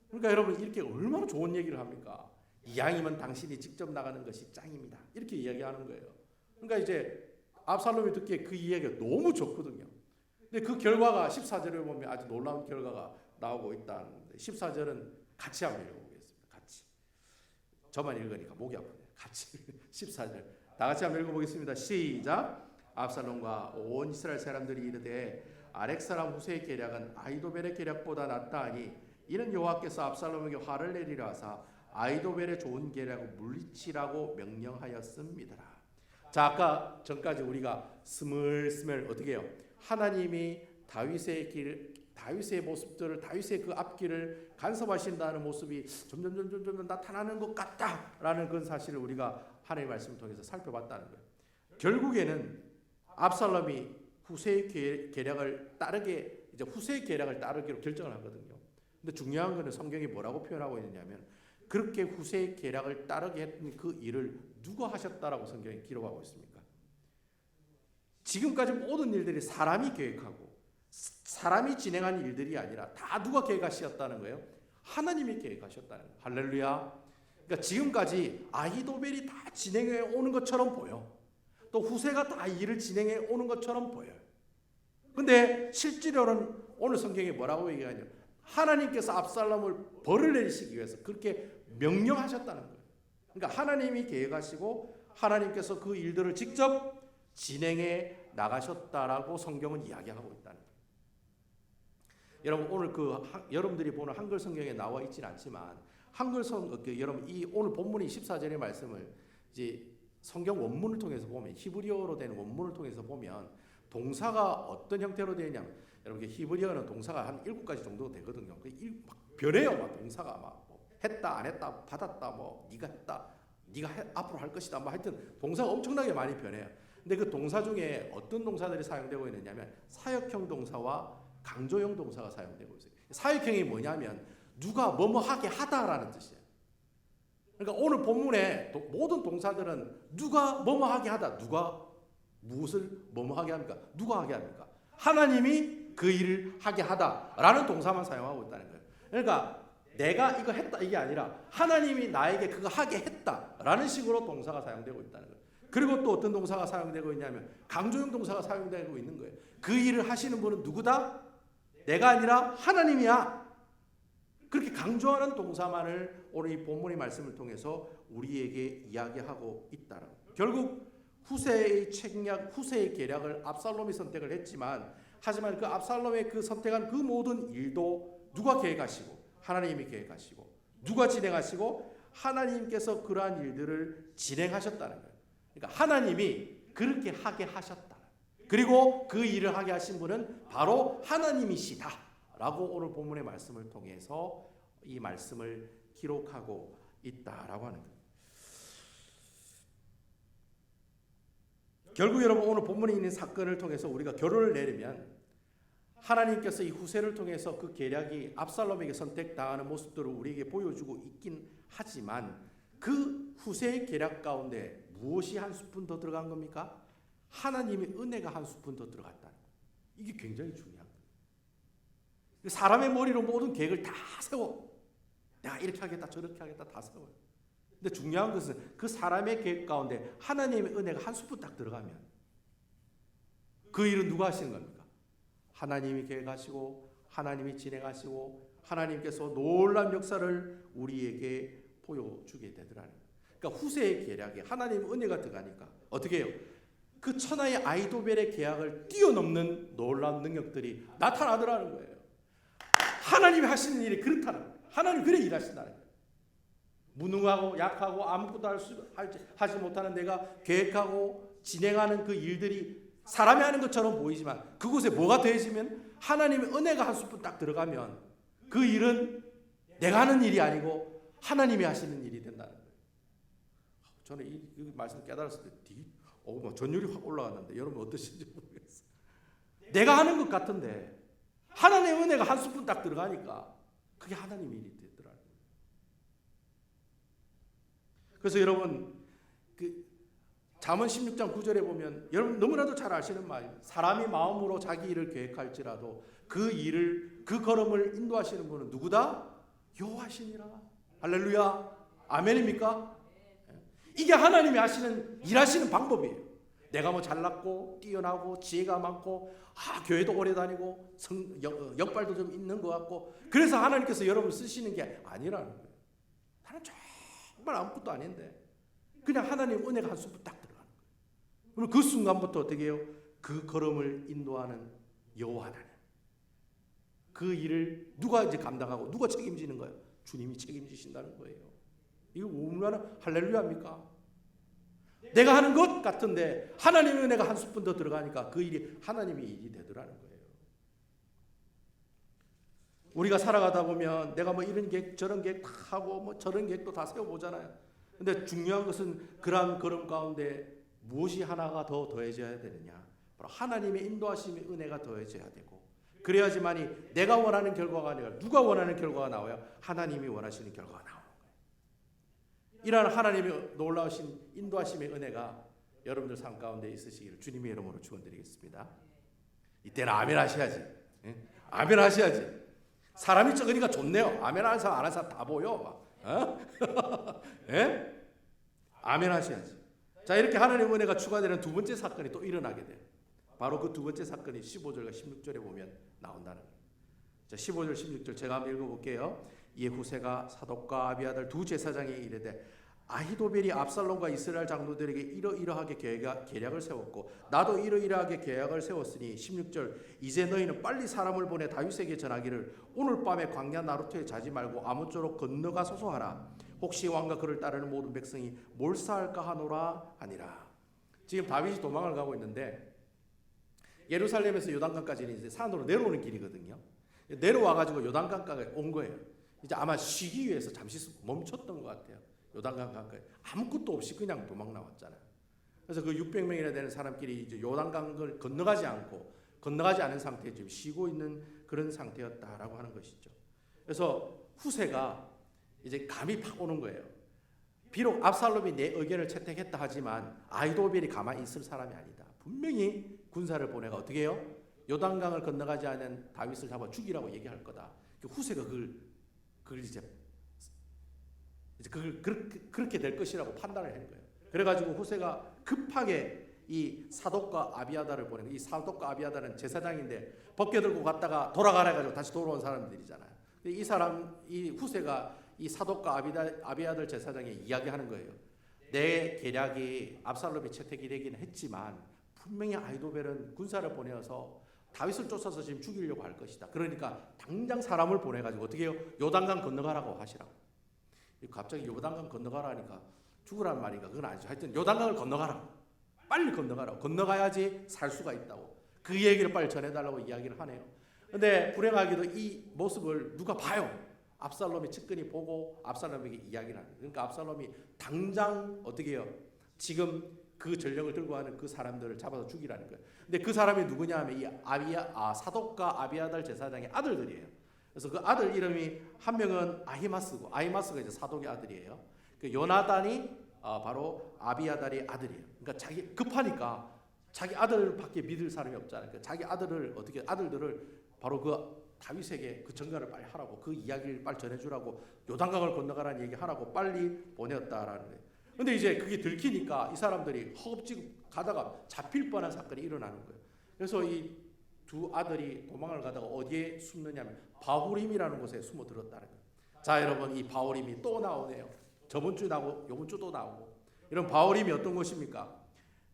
그러니까 여러분 이렇게 얼마나 좋은 얘기를 합니까? 이왕이면 당신이 직접 나가는 것이 짱입니다. 이렇게 이야기하는 거예요. 그러니까 이제 압살롬이 듣기에 그 이야기가 너무 좋거든요. 근데 그 결과가 14절에 보면 아주 놀라운 결과가 나오고 있다는데 14절은 같이 한번 읽어보겠습니다. 같이. 저만 읽으니까 목이 아프네요. 같이 14절 다 같이 한번 읽어보겠습니다. 시작. 압살롬과 온 이스라엘 사람들이 이르되 아렉 사람 후세의 계략은 아히도벨의 계략보다 낫다 하니 이는 여호와께서 압살롬에게 화를 내리라 하사 아히도벨의 좋은 계략을 물리치라고 명령하였습니다. 자, 아까 전까지 우리가 스물스물 어떻게 해요? 하나님이 다윗의 모습들을 다윗의 그 앞길을 간섭하신다는 모습이 점점 나타나는 것 같다라는 그런 사실을 우리가 하나님의 말씀을 통해서 살펴봤다는 거예요. 결국에는 압살롬이 후세의 계략을 따르기로 결정을 하거든요. 근데 중요한 것은 성경이 뭐라고 표현하고 있느냐면 그렇게 후세의 계략을 따르게 했던 그 일을 누가 하셨다라고 성경이 기록하고 있습니까? 지금까지 모든 일들이 사람이 계획하고 사람이 진행한 일들이 아니라 다 누가 계획하셨다는 거예요? 하나님이 계획하셨다는 거예요. 할렐루야. 그러니까 지금까지 아히도벨이 다 진행해 오는 것처럼 보여. 또 후세가 다 일을 진행해 오는 것처럼 보여요. 근데 실제로는 오늘 성경이 뭐라고 얘기하냐면 하나님께서 압살롬을 벌을 내리시기 위해서 그렇게 명령하셨다는 거예요. 그러니까 하나님이 계획하시고 하나님께서 그 일들을 직접 진행해 나가셨다라고 성경은 이야기하고 있다는 거예요. 여러분 오늘 여러분들이 보는 한글 성경에 나와 있지는 않지만 여러분 이 오늘 본문이 14절의 말씀을 이제 성경 원문을 통해서 보면 히브리어로 된 원문을 통해서 보면 동사가 어떤 형태로 되어 있냐면 여러분 히브리어는 동사가 한 7가지 정도 되거든요. 막 변해요. 막 동사가 막 했다 안 했다 받았다 뭐 네가 했다 네가 앞으로 할 것이다 뭐 하여튼 동사가 엄청나게 많이 변해요. 근데 그 동사 중에 어떤 동사들이 사용되고 있느냐면 사역형 동사와 강조형 동사가 사용되고 있어요. 사역형이 뭐냐면 누가 뭐뭐 하게 하다라는 뜻이에요. 그러니까 오늘 본문에 모든 동사들은 누가 뭐뭐 하게 하다. 누가 무엇을 뭐뭐 하게 합니까? 누가 하게 합니까? 하나님이 그 일을 하게 하다라는 동사만 사용하고 있다는 거예요. 그러니까 내가 이거 했다 이게 아니라 하나님이 나에게 그거 하게 했다라는 식으로 동사가 사용되고 있다는 거예요. 그리고 또 어떤 동사가 사용되고 있냐면 강조형 동사가 사용되고 있는 거예요. 그 일을 하시는 분은 누구다? 내가 아니라 하나님이야. 그렇게 강조하는 동사만을 오늘 이 본문의 말씀을 통해서 우리에게 이야기하고 있다는 거예요. 결국 후세의 책략, 후세의 계략을 압살롬이 선택을 했지만 하지만 그 압살롬의 그 선택한 그 모든 일도 누가 계획하시고 하나님이 계획하시고 누가 진행하시고 하나님께서 그러한 일들을 진행하셨다는 거예요. 그러니까 하나님이 그렇게 하게 하셨다. 그리고 그 일을 하게 하신 분은 바로 하나님이시다 라고 오늘 본문의 말씀을 통해서 이 말씀을 기록하고 있다라고 하는 거예요. 결국 여러분 오늘 본문에 있는 사건을 통해서 우리가 결론을 내리면 하나님께서 이 후세를 통해서 그 계략이 압살롬에게 선택당하는 모습들을 우리에게 보여주고 있긴 하지만 그 후세의 계략 가운데 무엇이 한 스푼 더 들어간 겁니까? 하나님의 은혜가 한 스푼 더 들어갔다는 거예요. 이게 굉장히 중요한 거예요. 사람의 머리로 모든 계획을 다 세워. 내가 이렇게 하겠다 저렇게 하겠다 다 세워요. 근데 중요한 것은 그 사람의 계획 가운데 하나님의 은혜가 한 스푼 딱 들어가면 그 일은 누가 하시는 겁니까? 하나님이 계획하시고 하나님이 진행하시고 하나님께서 놀라운 역사를 우리에게 보여주게 되더라는 거예요. 그러니까 후세의 계략에 하나님의 은혜가 들어가니까 어떻게 해요? 그 천하의 아이도벨의 계약을 뛰어넘는 놀라운 능력들이 나타나더라는 거예요. 하나님이 하시는 일이 그렇다는 거예요. 하나님 그래 일하신다는 거예요. 무능하고 약하고 아무것도 하지 못하는 내가 계획하고 진행하는 그 일들이 사람이 하는 것처럼 보이지만 그곳에 뭐가 더해지면 하나님의 은혜가 한 스푼 딱 들어가면 그 일은 내가 하는 일이 아니고 하나님이 하시는 일이 된다는 거예요. 저는 이 말씀 깨달았을 때 전율이 확 올라갔는데 여러분 어떠신지 모르겠어요. 내가 하는 것 같은데 하나님의 은혜가 한 스푼 딱 들어가니까 그게 하나님의 일이 되더라고요. 그래서 여러분 그 잠언 16장 9절에 보면 여러분 너무나도 잘 아시는 말이에요. 사람이 마음으로 자기 일을 계획할지라도 그 일을 그 걸음을 인도하시는 분은 누구다? 여호와시니라. 할렐루야. 아멘입니까? 이게 하나님이 하시는 일하시는 방법이에요. 내가 뭐 잘났고 뛰어나고 지혜가 많고 교회도 오래 다니고 역발도 좀 있는 것 같고 그래서 하나님께서 여러분을 쓰시는 게 아니라는 거예요. 나는 정말 아무것도 아닌데 그냥 하나님 은혜가 한 스푼 딱 들어가는 거예요. 그럼 그 순간부터 어떻게 해요? 그 걸음을 인도하는 여호와 하나님. 그 일을 누가 이제 감당하고 누가 책임지는 거예요? 주님이 책임지신다는 거예요. 이거 얼마나 할렐루야입니까? 내가 하는 것 같은데 하나님의 은혜가 한 스푼 더 들어가니까 그 일이 하나님의 일이 되더라는 거예요. 우리가 살아가다 보면 내가 뭐 이런 계획 저런 계획 다 하고 뭐 저런 계획도 다 세워보잖아요. 근데 중요한 것은 그러한 걸음 가운데 무엇이 하나가 더 더해져야 되느냐? 바로 하나님의 인도하심의 은혜가 더해져야 되고 그래야지만이 내가 원하는 결과가 아니라 누가 원하는 결과가 나와야 하나님이 원하시는 결과가 나오는 거예요. 이러한 하나님의 놀라우신 인도하심의 은혜가 여러분들 삶 가운데 있으시기를 주님의 이름으로 축원드리겠습니다. 이때는 아멘 하셔야지. 아멘 하셔야지. 사람이 적으니까 좋네요. 아멘 하는 사람 안 하는 사람 다 보여. 예? 아멘 하셔야지. 자, 이렇게 하나님의 은혜가 추가되는 두 번째 사건이 또 일어나게 돼요. 바로 그 두 번째 사건이 15절과 16절에 보면 나온다는 거예요. 자, 15절 16절 제가 한번 읽어볼게요. 이에 후세가 사독과 아비아달 두 제사장에 이르되 아히도벨이 압살롬과 이스라엘 장로들에게 이러이러하게 계략을 세웠고 나도 이러이러하게 계략을 세웠으니 16절 이제 너희는 빨리 사람을 보내 다윗에게 전하기를 오늘 밤에 광야 나루토에 자지 말고 아무쪼록 건너가소서 하라. 혹시 왕과 그를 따르는 모든 백성이 몰사할까 하노라 하니라. 지금 다윗이 도망을 가고 있는데 예루살렘에서 요단강까지는 이제 산으로 내려오는 길이거든요. 내려와가지고 요단강가에 온 거예요. 이제 아마 쉬기 위해서 잠시 멈췄던 것 같아요. 요단강 가까이 아무것도 없이 그냥 도망 나왔잖아요. 그래서 그 600명이나 되는 사람끼리 이제 요단강을 건너가지 않은 상태에 지금 쉬고 있는 그런 상태였다라고 하는 것이죠. 그래서 후세가 이제 감이 팍 오는 거예요. 비록 압살롬이 내 의견을 채택했다 하지만 아히도벨이 가만히 있을 사람이 아니다. 분명히 군사를 보내가 어떻게 해요? 요단강을 건너가지 않은 다윗을 잡아 죽이라고 얘기할 거다. 후세가 그걸 이제 그렇게 될 것이라고 판단을 한 거예요. 그래가지고 후세가 급하게 이 사독과 아비아달을 보내는, 이 사독과 아비아달은 제사장인데 벗겨 들고 갔다가 돌아가라 해가지고 다시 돌아온 사람들이잖아요. 이 후세가 이 사독과 아비아달 제사장에 이야기하는 거예요. 내 계략이 압살롬이 채택이 되긴 했지만 분명히 아히도벨은 군사를 보내어서 다윗을 쫓아서 지금 죽이려고 할 것이다. 그러니까 당장 사람을 보내가지고 어떻게 해요? 요단강 건너가라고 하시라고. 갑자기 요단강 건너가라 하니까 죽으란 말인가? 그건 아니죠. 하여튼 요단강을 건너가라. 빨리 건너가라. 건너가야지 살 수가 있다고. 그 얘기를 빨리 전해달라고 이야기를 하네요. 근데 불행하게도 이 모습을 누가 봐요? 압살롬이 측근히 보고 압살롬에게 이야기를 하는 거예요. 그러니까 압살롬이 당장 어떻게 해요? 지금 그 전령을 들고 하는 그 사람들을 잡아서 죽이라는 거예요. 근데 그 사람이 누구냐 하면 이 사독과 아비아달 제사장의 아들들이에요. 그래서 그 아들 이름이 한 명은 아히마스고, 아히마스가 이제 사독의 아들이에요. 그 요나단이 바로 아비아달의 아들이에요. 그러니까 자기 급하니까 자기 아들밖에 믿을 사람이 없잖아요. 그러니까 자기 아들들을 바로 그 다윗에게 그 전가를 빨리 하라고, 그 이야기를 빨리 전해주라고, 요단강을 건너가라는 얘기 하라고 빨리 보냈다라는 거예요. 근데 이제 그게 들키니까 이 사람들이 허겁지겁 가다가 잡힐 뻔한 사건이 일어나는 거예요. 그래서 이 두 아들이 도망을 가다가 어디에 숨느냐면 바후림이라는 곳에 숨어 들었다는 거예요. 자, 여러분, 이 바후림이 또 나오네요. 저번 주 나오고 이번 주도 나오고. 이런 바후림이 어떤 곳입니까?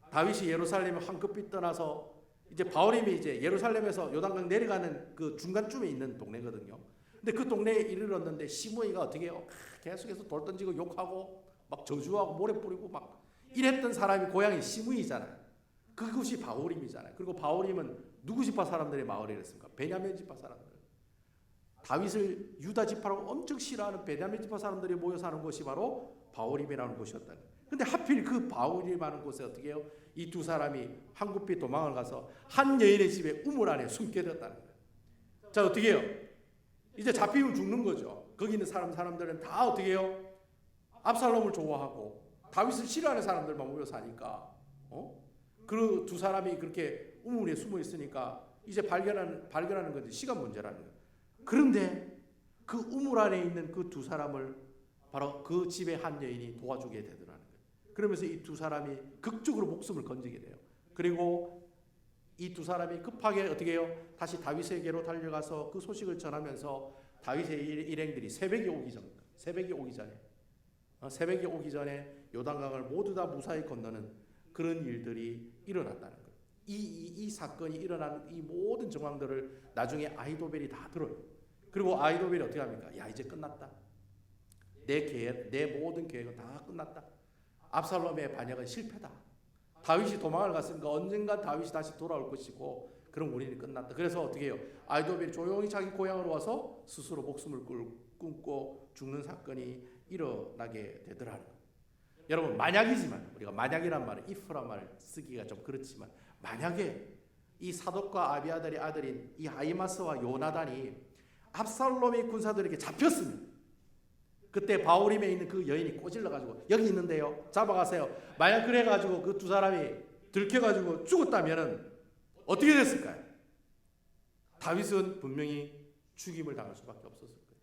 다윗이 예루살렘을 황급히 떠나서 이제 바후림이 이제 예루살렘에서 요단강 내려가는 그 중간쯤에 있는 동네거든요. 근데 그 동네에 이르렀는데 시므이가 어떻게 해요? 계속해서 돌 던지고 욕하고 막 저주하고 모래 뿌리고 막 이랬던 사람이 고향이 시므이잖아요. 그곳이 바후림이잖아요. 그리고 바후림은 누구 지파 사람들의 마을이랬습니까? 베냐민 지파 사람들. 다윗을 유다 지파라고 엄청 싫어하는 베냐민 지파 사람들이 모여 사는 곳이 바로 바후림이라는 곳이었다. 근데 하필 그 바후림이라는 곳에 어떻게 해요? 이 두 사람이 황급히 도망을 가서 한 여인의 집에 우물 안에 숨게 되었다는 거예요. 자, 어떻게 해요? 이제 잡히면 죽는 거죠. 거기 있는 사람들은 다 어떻게 해요? 압살롬을 좋아하고 다윗을 싫어하는 사람들만 모여 사니까 그 두 사람이 그렇게 우물에 숨어 있으니까 이제 발견하는 건데 시간 문제라는 거예요. 그런데 그 우물 안에 있는 그 두 사람을 바로 그 집의 한 여인이 도와주게 되더라는 거예요. 그러면서 이 두 사람이 극적으로 목숨을 건지게 돼요. 그리고 이 두 사람이 급하게 어떻게 해요? 다시 다윗에게로 달려가서 그 소식을 전하면서 다윗의 일행들이 새벽이 오기 전에 요단강을 모두 다 무사히 건너는 그런 일들이 일어났다는 거예요. 이 사건이 일어난 이 모든 정황들을 나중에 아히도벨이 다 들어요. 그리고 아히도벨이 어떻게 합니까? 야, 이제 끝났다. 내 모든 계획은 다 끝났다. 압살롬의 반역은 실패다. 다윗이 도망을 갔으니까 언젠가 다윗이 다시 돌아올 것이고 그럼 우리는 끝났다. 그래서 어떻게 해요? 아히도벨이 조용히 자기 고향으로 와서 스스로 목숨을 끊고 죽는 사건이 일어나게 되더라는 거예요. 여러분, 만약이지만 우리가 만약이란 말은 if란 말을 쓰기가 좀 그렇지만 만약에 이 사독과 아비아달의 아들인 이 아히마스와 요나단이 압살롬의 군사들에게 잡혔으면 그때 바후림에 있는 그 여인이 꼬질러가지고 여기 있는데요, 잡아가세요. 만약 그래가지고 그 두 사람이 들켜가지고 죽었다면 어떻게 됐을까요? 다윗은 분명히 죽임을 당할 수밖에 없었을 거예요.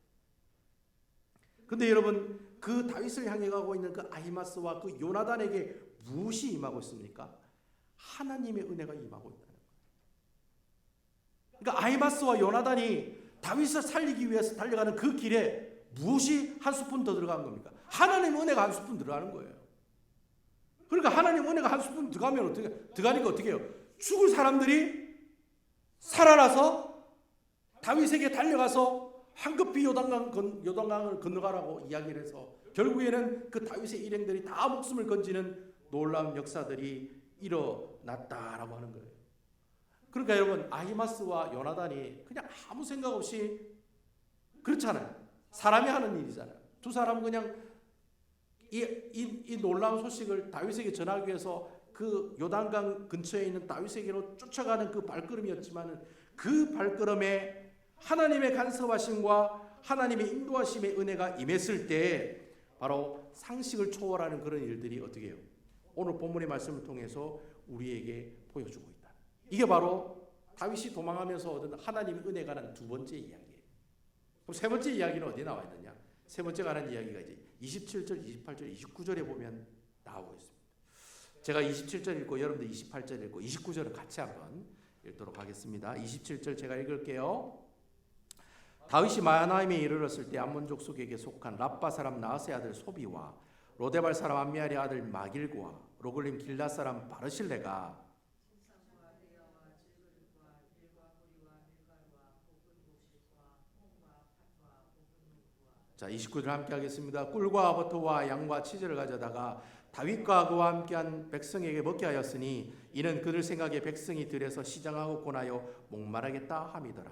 근데 여러분, 그 다윗을 향해 가고 있는 그 아히마스와 그 요나단에게 무엇이 임하고 있습니까? 하나님의 은혜가 임하고 있다는 거예요. 그러니까 아히마스와 요나단이 다윗을 살리기 위해서 달려가는 그 길에 무엇이 한 스푼 더 들어간 겁니까? 하나님의 은혜가 한 스푼 들어가는 거예요. 그러니까 하나님의 은혜가 한 스푼 들어가면 들어가니까 어떻게 해요? 죽을 사람들이 살아나서 다윗에게 달려가서 황급히 요단강을 건너가라고 이야기를 해서 결국에는 그 다윗의 일행들이 다 목숨을 건지는 놀라운 역사들이 일어났다라고 하는 거예요. 그러니까 여러분, 아히마스와 요나단이 그냥 아무 생각 없이, 그렇잖아요. 사람이 하는 일이잖아요. 두 사람은 그냥 이 놀라운 소식을 다윗에게 전하기 위해서 그 요단강 근처에 있는 다윗에게로 쫓아가는 그 발걸음이었지만은 그 발걸음에 하나님의 간섭하심과 하나님의 인도하심의 은혜가 임했을 때 바로 상식을 초월하는 그런 일들이 어떻게 해요? 오늘 본문의 말씀을 통해서 우리에게 보여주고 있다. 이게 바로 다윗이 도망하면서 얻은 하나님의 은혜가 난 두 번째 이야기예요. 그럼 세 번째 이야기는 어디에 나와 있느냐? 세 번째 가는 이야기가 이제 27절, 28절, 29절에 보면 나오고 있습니다. 제가 27절 읽고 여러분들 28절 읽고 29절을 같이 한번 읽도록 하겠습니다. 27절 제가 읽을게요. 다윗이 마하나임에 이르렀을 때 암몬 족속에게 속한 랍바 사람 나하스의 아들 소비와 로데발 사람 암미알의 아들 마길과 로글림 길라 사람 바르실레가 자 29절 함께 하겠습니다. 꿀과 버터와 양과 치즈를 가져다가 다윗과 그와 함께한 백성에게 먹게 하였으니 이는 그들 생각에 백성이 들에서 시장하고 고나여 목마르겠다 함이더라.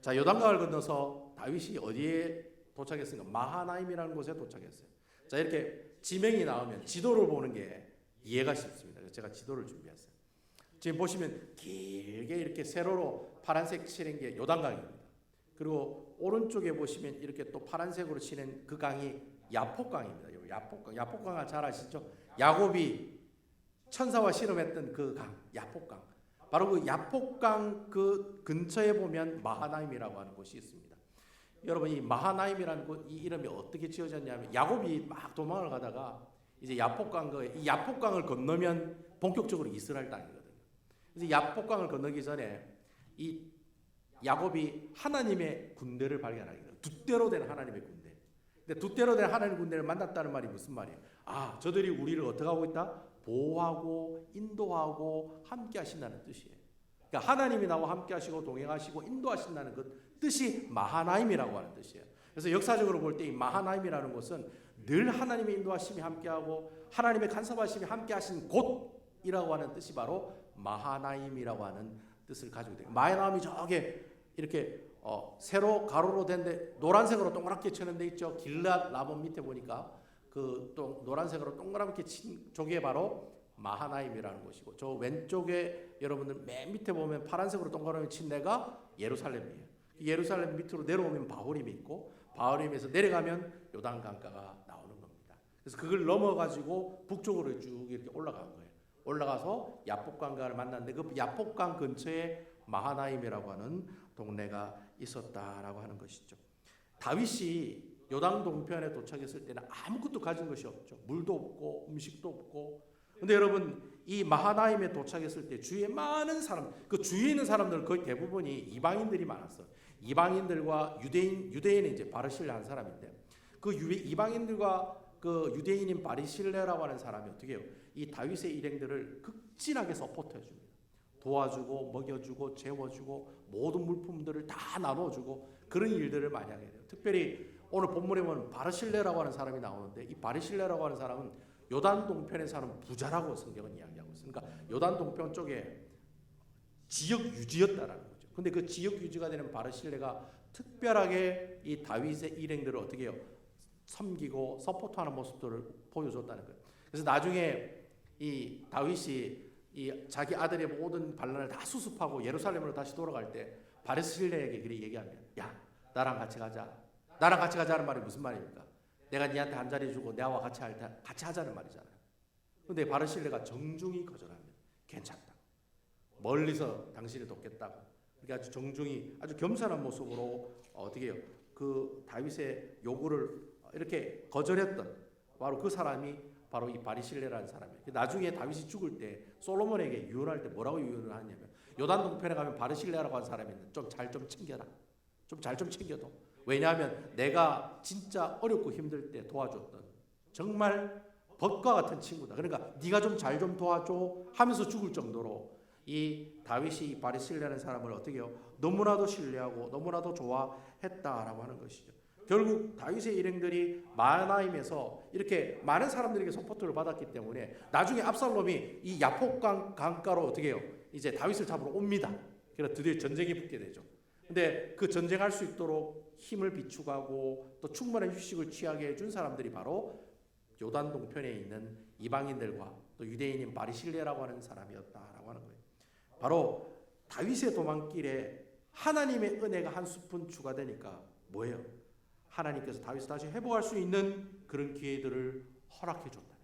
자 요단강을 건너서 다윗이 어디에 도착했습니까? 마하나임이라는 곳에 도착했어요. 자 이렇게 지명이 나오면 지도를 보는 게 이해가 쉽습니다. 그래서 제가 지도를 준비했어요. 지금 보시면 길게 이렇게 세로로 파란색 칠한 게 요단강입니다. 그리고 오른쪽에 보시면 이렇게 또 파란색으로 칠한 그 강이 야폭강입니다. 야폭강 잘 아시죠? 야곱이 천사와 씨름했던 그 강, 야폭강. 바로 그 야폭강 그 근처에 보면 마하나임이라고 하는 곳이 있습니다. 여러분 이 마하나임이라는 곳, 이 이름이 어떻게 지어졌냐면 야곱이 막 도망을 가다가 이제 이 야폭강을 건너면 본격적으로 이스라엘 땅이거든요. 그래서 야폭강을 건너기 전에 이 야곱이 하나님의 군대를 발견하게 돼요. 돛대로 된 하나님의 군대. 근데 돛대로 된 하나님의 군대를 만났다는 말이 무슨 말이에요? 아, 저들이 우리를 어떻게 하고 있다? 보호하고 인도하고 함께 하신다는 뜻이에요. 그러니까 하나님이 나와 함께 하시고 동행하시고 인도하신다는 그 뜻이 마하나임이라고 하는 뜻이에요. 그래서 역사적으로 볼 때 이 마하나임이라는 곳은 늘 하나님의 인도하심이 함께하고 하나님의 간섭하심이 함께하신 곳이라고 하는 뜻이 바로 마하나임이라고 하는 뜻을 가지고 돼요. 마하나임이 저게 이렇게 세로 가로로 된데 노란색으로 동그랗게 쳐는 데 있죠. 길랏 라본 밑에 보니까 그 또 노란색으로 동그랗게 친 쪽에 바로 마하나임이라는 곳이고 저 왼쪽에 여러분들 맨 밑에 보면 파란색으로 동그랗게 친 데가 예루살렘이에요. 예루살렘 밑으로 내려오면 바후림이 있고 바후림에서 내려가면 요단강가가 나오는 겁니다. 그래서 그걸 넘어가지고 북쪽으로 쭉 이렇게 올라간 거예요. 올라가서 야폭강가를 만났는데 그 야폭강 근처에 마하나임이라고 하는 동네가 있었다라고 하는 것이죠. 다윗이 요단 동편에 도착했을 때는 아무것도 가진 것이 없죠. 물도 없고 음식도 없고. 근데 여러분 이 마하나임에 도착했을 때 주위에 많은 사람, 그 주위에 있는 사람들 거의 대부분이 이방인들이 많았어요. 이방인들과 유대인은 이제 바르실레 한 사람인데 그 이방인들과 그 유대인인 바르실레라고 하는 사람이 어떻게 해요? 이 다윗의 일행들을 극진하게 서포트해 줍니다. 도와주고 먹여주고 재워주고 모든 물품들을 다 나눠주고 그런 일들을 많이 하게 돼요. 특별히 오늘 본문에 보면 바르실레라고 하는 사람이 나오는데 이 바르실레라고 하는 사람은 요단 동편에 사는 부자라고 성경은 이야기하고 있습니다. 그러니까 요단 동편 쪽에 지역 유지였다라는 거죠. 근데 그 지역 유지가 되는 바르실레가 특별하게 이 다윗의 일행들을 어떻게 해요? 섬기고 서포트하는 모습들을 보여줬다는 거예요. 그래서 나중에 이 다윗이 이 자기 아들의 모든 반란을 다 수습하고 예루살렘으로 다시 돌아갈 때 바르실레에게 그렇게 얘기하면 야 나랑 같이 가자. 나랑 같이 가자는 말이 무슨 말입니까? 내가 네한테 한 자리 주고 나와 같이 하자는 말이잖아요. 그런데 바르실레가 정중히 거절하면 괜찮다. 멀리서 당신을 돕겠다고. 그러니까 아주 정중히 아주 겸손한 모습으로 어떻게 해요? 그 다윗의 요구를 이렇게 거절했던 바로 그 사람이 바로 이 바르실레라는 사람이에요. 나중에 다윗이 죽을 때 솔로몬에게 유언할 때 뭐라고 유언을 하냐면 요단 동편에 가면 바르실레라고 하는 사람이 있는데 좀 잘 좀 챙겨라. 좀 잘 좀 챙겨둬. 왜냐하면 내가 진짜 어렵고 힘들 때 도와줬던 정말 벗과 같은 친구다. 그러니까 네가 좀 잘 좀 도와줘 하면서 죽을 정도로 이 다윗이 바르실레라는 사람을 어떻게 해요? 너무나도 신뢰하고 너무나도 좋아했다라고 하는 것이죠. 결국 다윗의 일행들이 마하나임에서 이렇게 많은 사람들에게 서포트를 받았기 때문에 나중에 압살롬이 이 야폭강 강가로 어떻게 해요? 이제 다윗을 잡으러 옵니다. 그래서 드디어 전쟁이 붙게 되죠. 근데 그 전쟁할 수 있도록 힘을 비축하고 또 충분한 휴식을 취하게 해준 사람들이 바로 요단 동편에 있는 이방인들과 또 유대인인 바리실레라고 하는 사람이었다라고 하는 거예요. 바로 다윗의 도망길에 하나님의 은혜가 한 스푼 추가되니까 뭐예요? 하나님께서 다윗을 다시 회복할 수 있는 그런 기회들을 허락해 줬다.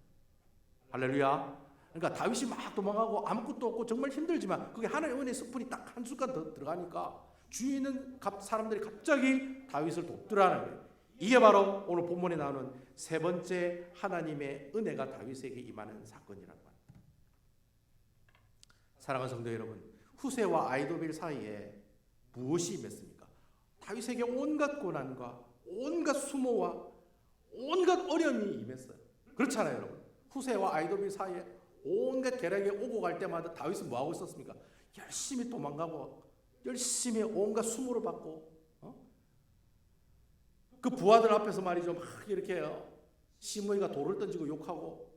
할렐루야. 그러니까 다윗이 막 도망가고 아무것도 없고 정말 힘들지만 그게 하나님의 은혜 스푼이 딱 한 숟갈 더 들어가니까 주위에 있는 사람들이 갑자기 다윗을 돕더라는 거예요. 이게 바로 오늘 본문에 나오는 세 번째 하나님의 은혜가 다윗에게 임하는 사건이라고 합니다. 사랑하는 성도 여러분, 후세와 아이도빌 사이에 무엇이 임했습니까? 다윗에게 온갖 고난과 온갖 수모와 온갖 어려움이 임했어요. 그렇잖아요, 여러분. 후세와 아이도빌 사이에 온갖 계략이 오고 갈 때마다 다윗은 뭐하고 있었습니까? 열심히 도망가고 열심히 온갖 수모를 받고 그 부하들 앞에서 말이죠, 막 이렇게 시므이가 돌을 던지고 욕하고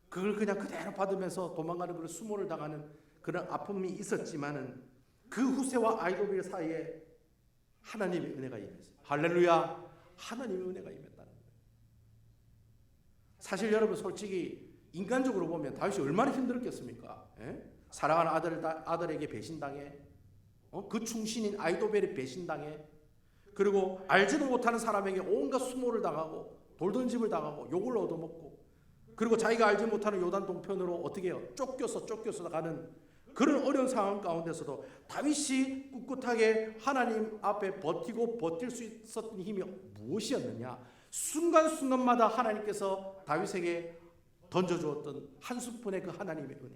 그걸 그냥 그대로 받으면서 도망가는 그런 수모를 당하는 그런 아픔이 있었지만은 그 후세와 아이도빌 사이에 하나님의 은혜가 임했어요. 할렐루야. 하나님의 은혜가 임했다는 거예요. 사실 여러분 솔직히 인간적으로 보면 다윗이 얼마나 힘들었겠습니까? 사랑하는 아들에게 배신당해, 그 충신인 아이도벨이 배신당해, 그리고 알지도 못하는 사람에게 온갖 수모를 당하고 돌던짐을 당하고 욕을 얻어먹고, 그리고 자기가 알지 못하는 요단 동편으로 어떻게 해요? 쫓겨서 가는 그런 어려운 상황 가운데서도 다윗이 꿋꿋하게 하나님 앞에 버틸 수 있었던 힘이 무엇이었느냐? 순간순간마다 하나님께서 다윗에게 던져주었던 한 스푼의 그 하나님의 은혜,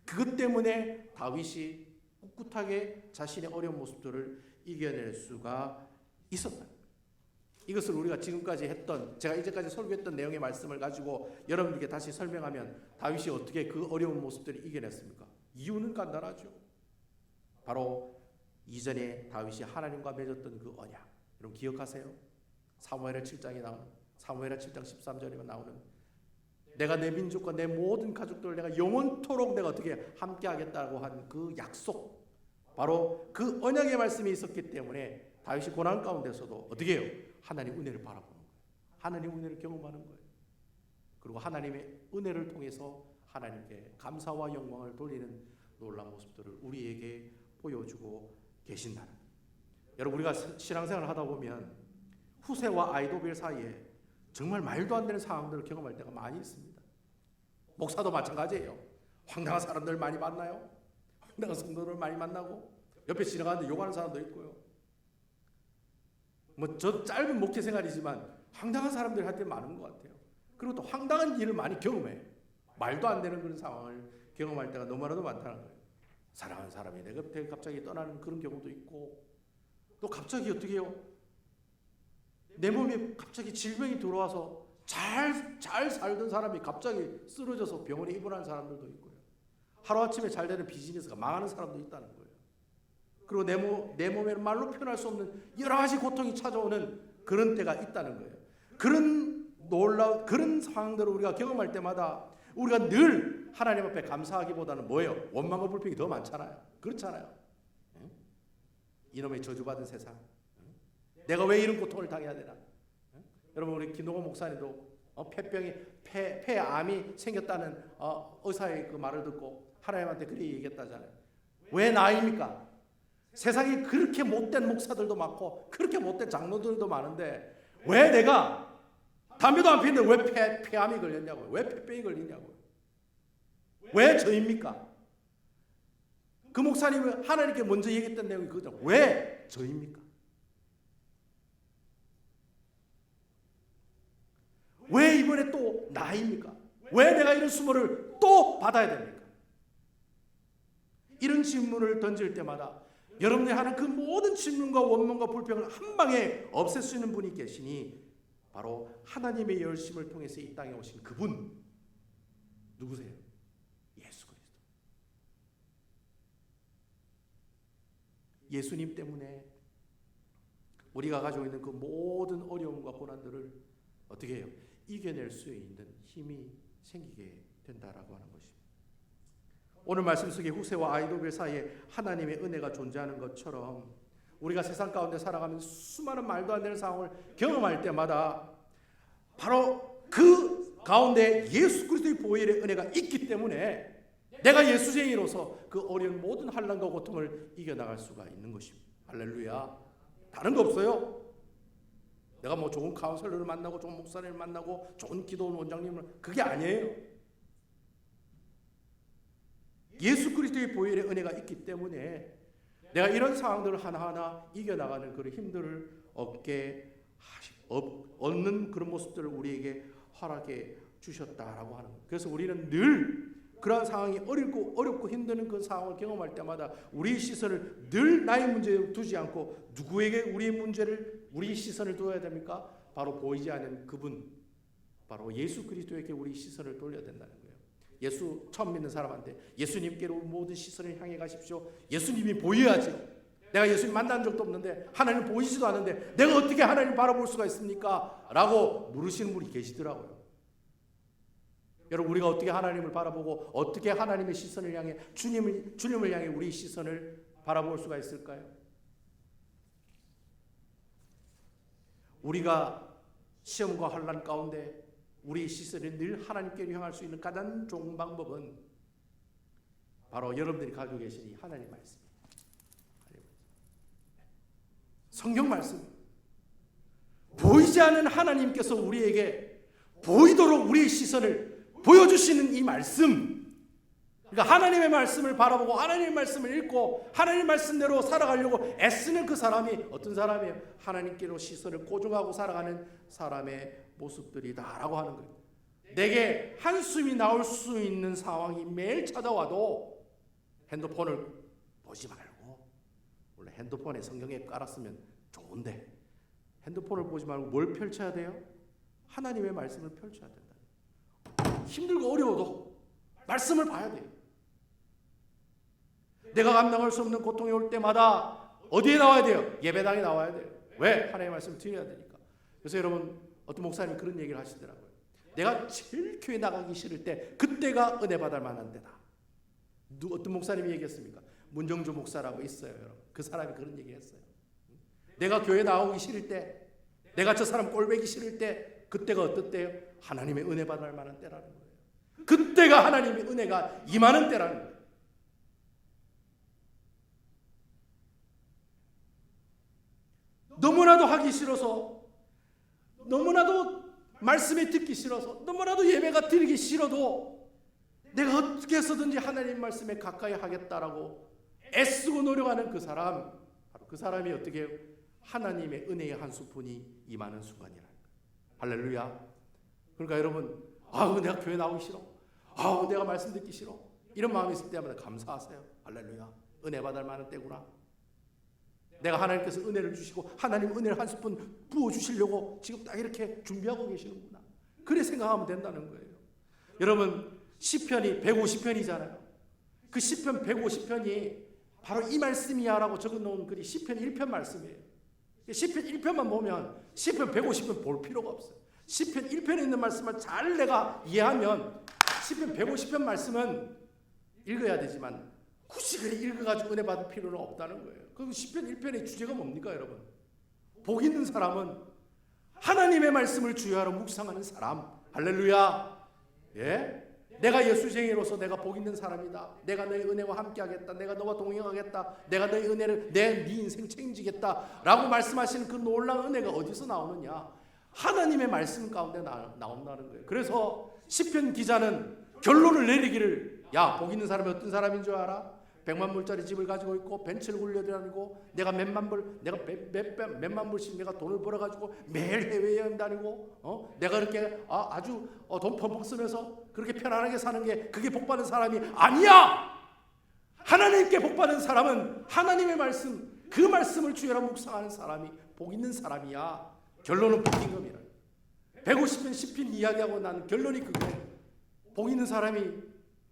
그것 때문에 다윗이 꿋꿋하게 자신의 어려운 모습들을 이겨낼 수가 있었다. 이것을 우리가 지금까지 했던, 제가 이제까지 설교했던 내용의 말씀을 가지고 여러분에게 다시 설명하면 다윗이 어떻게 그 어려운 모습들을 이겨냈습니까? 이유는 간단하죠. 바로 이전에 다윗이 하나님과 맺었던 그 언약, 여러분 기억하세요? 사무엘하 7장에 나오는, 사무엘하 7장 13절에 나오는 내가 내 민족과 내 모든 가족들을 내가 영원토록 내가 어떻게 함께 하겠다고 한 그 약속, 바로 그 언약의 말씀이 있었기 때문에 다윗이 고난 가운데서도 어떻게 해요? 하나님 은혜를 바라보는 거예요. 하나님 은혜를 경험하는 거예요. 그리고 하나님의 은혜를 통해서 하나님께 감사와 영광을 돌리는 놀라운 모습들을 우리에게 보여주고 계신다는 거예요. 여러분, 우리가 신앙생활을 하다 보면 후세와 아이도벨 사이에 정말 말도 안 되는 상황들을 경험할 때가 많이 있습니다. 목사도 마찬가지예요. 황당한 사람들 많이 만나요. 황당한 성도들 많이 만나고 옆에 지나가는데 욕하는 사람도 있고요. 뭐 저 짧은 목회 생활이지만 황당한 사람들이 할 때 많은 것 같아요. 그리고 또 황당한 일을 많이 경험해요. 말도 안 되는 그런 상황을 경험할 때가 너무나도 많다는 거예요. 사랑하는 사람이 내 곁에 갑자기 떠나는 그런 경우도 있고, 또 갑자기 어떻게 해요? 내 몸에 갑자기 질병이 들어와서 잘 살던 사람이 갑자기 쓰러져서 병원에 입원한 사람들도 있고요. 하루아침에 잘 되는 비즈니스가 망하는 사람도 있다는 거예요. 그리고 내 몸에는 말로 표현할 수 없는 여러 가지 고통이 찾아오는 그런 때가 있다는 거예요. 그런 놀라운 그런 상황들을 우리가 경험할 때마다 우리가 늘 하나님 앞에 감사하기보다는 뭐예요? 원망과 불평이 더 많잖아요. 그렇잖아요. 이놈의 저주받은 세상, 내가 왜 이런 고통을 당해야 되나? 여러분, 우리 김동호 목사님도 폐암이 생겼다는 의사의 그 말을 듣고 하나님한테 그렇게 얘기했다잖아요. 왜 나입니까? 세상에 그렇게 못된 목사들도 많고 그렇게 못된 장로들도 많은데 왜 내가 담배도 안 피는데 왜 폐암이 걸렸냐고요? 왜 폐병이 걸리냐고요? 왜 저입니까? 그 목사님은 하나님께 먼저 얘기했던 내용이 그거죠. 왜 저입니까? 왜 이번에 또 나입니까? 왜 내가 이런 수모를 또 받아야 됩니까? 이런 질문을 던질 때마다 여러분들이 하는 그 모든 질문과 원망과 불평을 한 방에 없앨 수 있는 분이 계시니 바로 하나님의 열심을 통해서 이 땅에 오신 그분, 누구세요? 예수 그리스도. 예수님 때문에 우리가 가지고 있는 그 모든 어려움과 고난들을 어떻게 해요? 이겨낼 수 있는 힘이 생기게 된다라고 하는 것입니다. 오늘 말씀 속에 후세와 아이도벨 사이에 하나님의 은혜가 존재하는 것처럼 우리가 세상 가운데 살아가면서 수많은 말도 안 되는 상황을 경험할 때마다 바로 그 가운데 예수 그리스도의 보혈의 은혜가 있기 때문에 내가 예수쟁이로서 그 어려운 모든 환난과 고통을 이겨나갈 수가 있는 것입니다. 할렐루야. 다른 거 없어요. 내가 뭐 좋은 카운셀러를 만나고 좋은 목사님을 만나고 좋은 기도원 원장님을, 그게 아니에요. 예수 그리스도의 보혈의 은혜가 있기 때문에 내가 이런 상황들을 하나하나 이겨나가는 그런 힘들을 얻는 그런 모습들을 우리에게 허락해 주셨다라고 하는 거예요. 그래서 우리는 늘 그러한 상황이 어렵고 힘든 그 상황을 경험할 때마다 우리의 시선을 늘 나의 문제에 두지 않고 누구에게 우리의 시선을 두어야 됩니까? 바로 보이지 않는 그분, 바로 예수 그리스도에게 우리 시선을 돌려야 된다는 거예요. 예수 처음 믿는 사람한테 예수님께로 모든 시선을 향해 가십시오. 예수님이 보여야죠. 내가 예수님 만난 적도 없는데 하나님 보이지도 않는데 내가 어떻게 하나님 바라볼 수가 있습니까? 라고 물으시는 분이 계시더라고요. 여러분, 우리가 어떻게 하나님을 바라보고 어떻게 하나님의 시선을 향해 주님을 향해 우리 시선을 바라볼 수가 있을까요? 우리가 시험과 환난 가운데 우리 시선을 늘 하나님께로 향할 수 있는 가장 좋은 방법은 바로 여러분들이 가지고 계신 이 하나님 말씀입니다. 성경 말씀. 보이지 않는 하나님께서 우리에게 보이도록 우리의 시선을 보여주시는 이 말씀, 그러니까 하나님의 말씀을 바라보고 하나님의 말씀을 읽고 하나님의 말씀대로 살아가려고 애쓰는 그 사람이 어떤 사람이에요? 하나님께로 시선을 고정하고 살아가는 사람의 모습들이다라고 하는 거예요. 내게 한숨이 나올 수 있는 상황이 매일 찾아와도 핸드폰을 보지 말고, 원래 핸드폰에 성경에 깔았으면 좋은데 핸드폰을 보지 말고 뭘 펼쳐야 돼요? 하나님의 말씀을 펼쳐야 된다. 힘들고 어려워도 말씀을 봐야 돼요. 내가 감당할 수 없는 고통이 올 때마다 어디에 나와야 돼요? 예배당에 나와야 돼요. 왜? 하나님의 말씀을 드려야 되니까. 그래서 여러분, 어떤 목사님이 그런 얘기를 하시더라고요. 내가 제일 교회 나가기 싫을 때 그때가 은혜 받을 만한 때다. 어떤 목사님이 얘기했습니까? 문정주 목사라고 있어요, 여러분. 그 사람이 그런 얘기를 했어요. 내가 교회 나오기 싫을 때, 내가 저 사람 꼴보기 싫을 때 그때가 어떻대요? 하나님의 은혜 받을 만한 때라는 거예요. 그때가 하나님의 은혜가 임하는 때라는 거예요. 너무나도 하기 싫어서, 너무나도 말씀에 듣기 싫어서, 너무나도 예배가 드리기 싫어도 내가 어떻게 해서든지 하나님 말씀에 가까이 하겠다라고 애쓰고 노력하는 그 사람, 바로 그 사람이 어떻게 해요? 하나님의 은혜의 한 스푼이 임하는 순간이라는 거예요. 할렐루야. 그러니까 여러분, 내가 교회 나오기 싫어, 내가 말씀 듣기 싫어, 이런 마음이 있을 때마다 감사하세요. 할렐루야. 은혜 받을 만한 때구나. 내가 하나님께서 은혜를 주시고 하나님 은혜를 한 스푼 부어주시려고 지금 딱 이렇게 준비하고 계시는구나. 그래 생각하면 된다는 거예요. 여러분, 시편이 150편이잖아요. 그 시편 150편이 바로 이 말씀이야 라고 적어놓은 글이 시편 1편 말씀이에요. 시편 1편만 보면 시편 150편 볼 필요가 없어요. 시편 1편에 있는 말씀을 잘 내가 이해하면 시편 150편 말씀은 읽어야 되지만 굳이 그래 읽어가지고 은혜 받을 필요는 없다는 거예요. 그럼 시편 1편의 주제가 뭡니까, 여러분? 복 있는 사람은 하나님의 말씀을 주야로 묵상하는 사람. 할렐루야. 예? 내가 예수쟁이로서 내가 복 있는 사람이다. 내가 너의 은혜와 함께하겠다. 내가 너와 동행하겠다. 내가 너의 은혜를 네 인생 책임지겠다 라고 말씀하시는 그 놀라운 은혜가 어디서 나오느냐? 하나님의 말씀 가운데 나온다는 거예요. 그래서 시편 기자는 결론을 내리기를, 야, 복 있는 사람이 어떤 사람인 줄 알아? 100만 불짜리 집을 가지고 있고 벤츠를 굴려다니고 내가 몇만 불씩 내가 돈을 벌어가지고 매일 해외여행 다니고 내가 그렇게 아주 돈 펑펑 쓰면서 그렇게 편안하게 사는 게 그게 복받은 사람이 아니야. 하나님께 복받은 사람은 하나님의 말씀, 그 말씀을 주여라 묵상하는 사람이 복 있는 사람이야. 결론은 복임금이라. 150편 시편 이야기하고 난 결론이 그거예요. 복 있는 사람이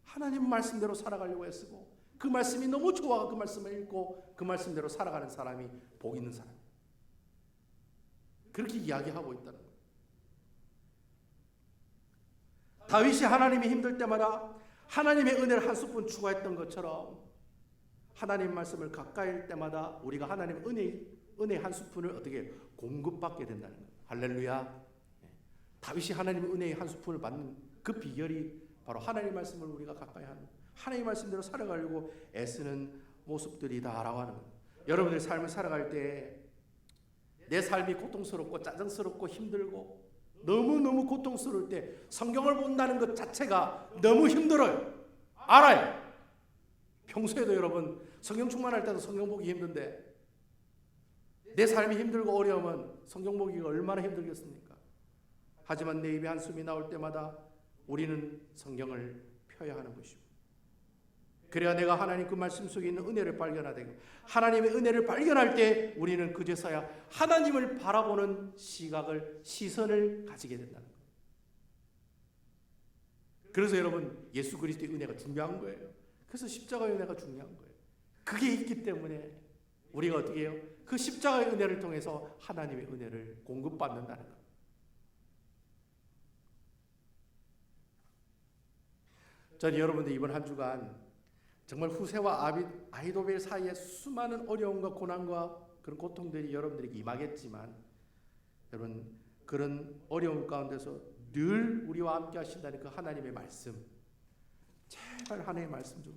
하나님 말씀대로 살아가려고 애쓰고 그 말씀이 너무 좋아 그 말씀을 읽고 그 말씀대로 살아가는 사람이 복 있는 사람. 그렇게 이야기하고 있다는 거예요. 다윗이 하나님이 힘들 때마다 하나님의 은혜를 한 스푼 추가했던 것처럼 하나님 말씀을 가까이일 때마다 우리가 하나님의 은혜 한 스푼을 어떻게 공급받게 된다는 거예요. 할렐루야. 다윗이 하나님의 은혜의 한 스푼을 받는 그 비결이 바로 하나님의 말씀을 우리가 가까이 하는, 하나님의 말씀대로 살아가려고 애쓰는 모습들이다라고 하는 거예요. 여러분들 삶을 살아갈 때 내 삶이 고통스럽고 짜증스럽고 힘들고 너무너무 고통스러울 때 성경을 본다는 것 자체가 너무 힘들어요. 알아요. 평소에도 여러분 성경 충만할 때도 성경 보기 힘든데 내 삶이 힘들고 어려우면 성경 보기가 얼마나 힘들겠습니까? 하지만 내 입에 한숨이 나올 때마다 우리는 성경을 펴야 하는 것이고, 그래야 내가 하나님 그 말씀 속에 있는 은혜를 발견하게 되고, 하나님의 은혜를 발견할 때 우리는 그제서야 하나님을 바라보는 시선을 가지게 된다는 거예요. 그래서 여러분 예수 그리스도의 은혜가 중요한 거예요. 그래서 십자가의 은혜가 중요한 거예요. 그게 있기 때문에 우리가 어떻게 해요? 그 십자가의 은혜를 통해서 하나님의 은혜를 공급받는다는 거예요. 저는 여러분들 이번 한 주간 정말 후세와 아히도벨 사이에 수많은 어려움과 고난과 그런 고통들이 여러분들에게 임하겠지만, 여러분 그런 어려움 가운데서 늘 우리와 함께 하신다는 그 하나님의 말씀, 제발 하나님의 말씀 좀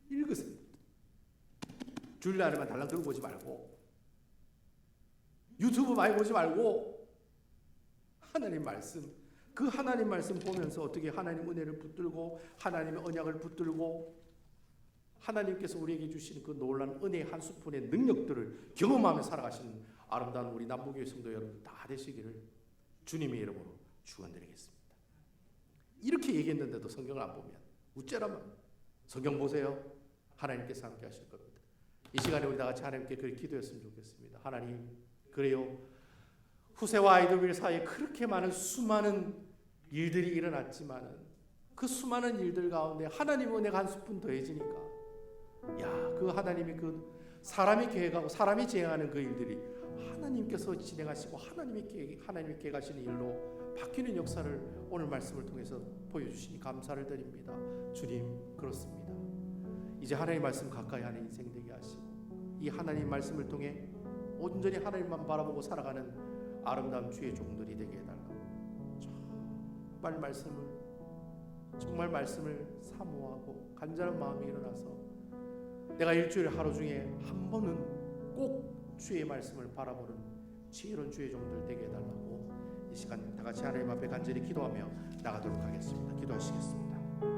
읽으세요. 주일날에만 달랑 들고 보지 말고, 유튜브 많이 보지 말고, 하나님 말씀, 그 하나님 말씀 보면서 어떻게 하나님 은혜를 붙들고 하나님의 언약을 붙들고 하나님께서 우리에게 주시는 그 놀라운 은혜의 한 스푼의 능력들을 경험하며 살아가시는 아름다운 우리 남부교회 성도 여러분 다 되시기를 주님의 이름으로 축원드리겠습니다. 이렇게 얘기했는데도 성경을 안 보면 우째라면 성경 보세요. 하나님께서 함께 하실 겁니다. 이 시간에 우리 다 같이 하나님께 그 기도했으면 좋겠습니다. 하나님, 그래요, 후세와 아히도벨 사이에 그렇게 많은 수많은 일들이 일어났지만 그 수많은 일들 가운데 하나님의 은혜가 한 스푼 더해지니까, 그 하나님이 그 사람이 계획하고 사람이 진행하는 그 일들이 하나님께서 진행하시고 하나님이 계획하시는 일로 바뀌는 역사를 오늘 말씀을 통해서 보여주시니 감사를 드립니다. 주님, 그렇습니다. 이제 하나님 말씀 가까이 하는 인생 되게 하시고 이 하나님 말씀을 통해 온전히 하나님만 바라보고 살아가는 아름다운 주의 종들이 되게 해달라고, 정말 말씀을 사모하고 간절한 마음이 일어나서 내가 일주일 하루 중에 한 번은 꼭 주의 말씀을 바라보는 지혜로운 주의 종들 되게 해달라고 이 시간 다 같이 하나님 앞에 간절히 기도하며 나가도록 하겠습니다. 기도하시겠습니다.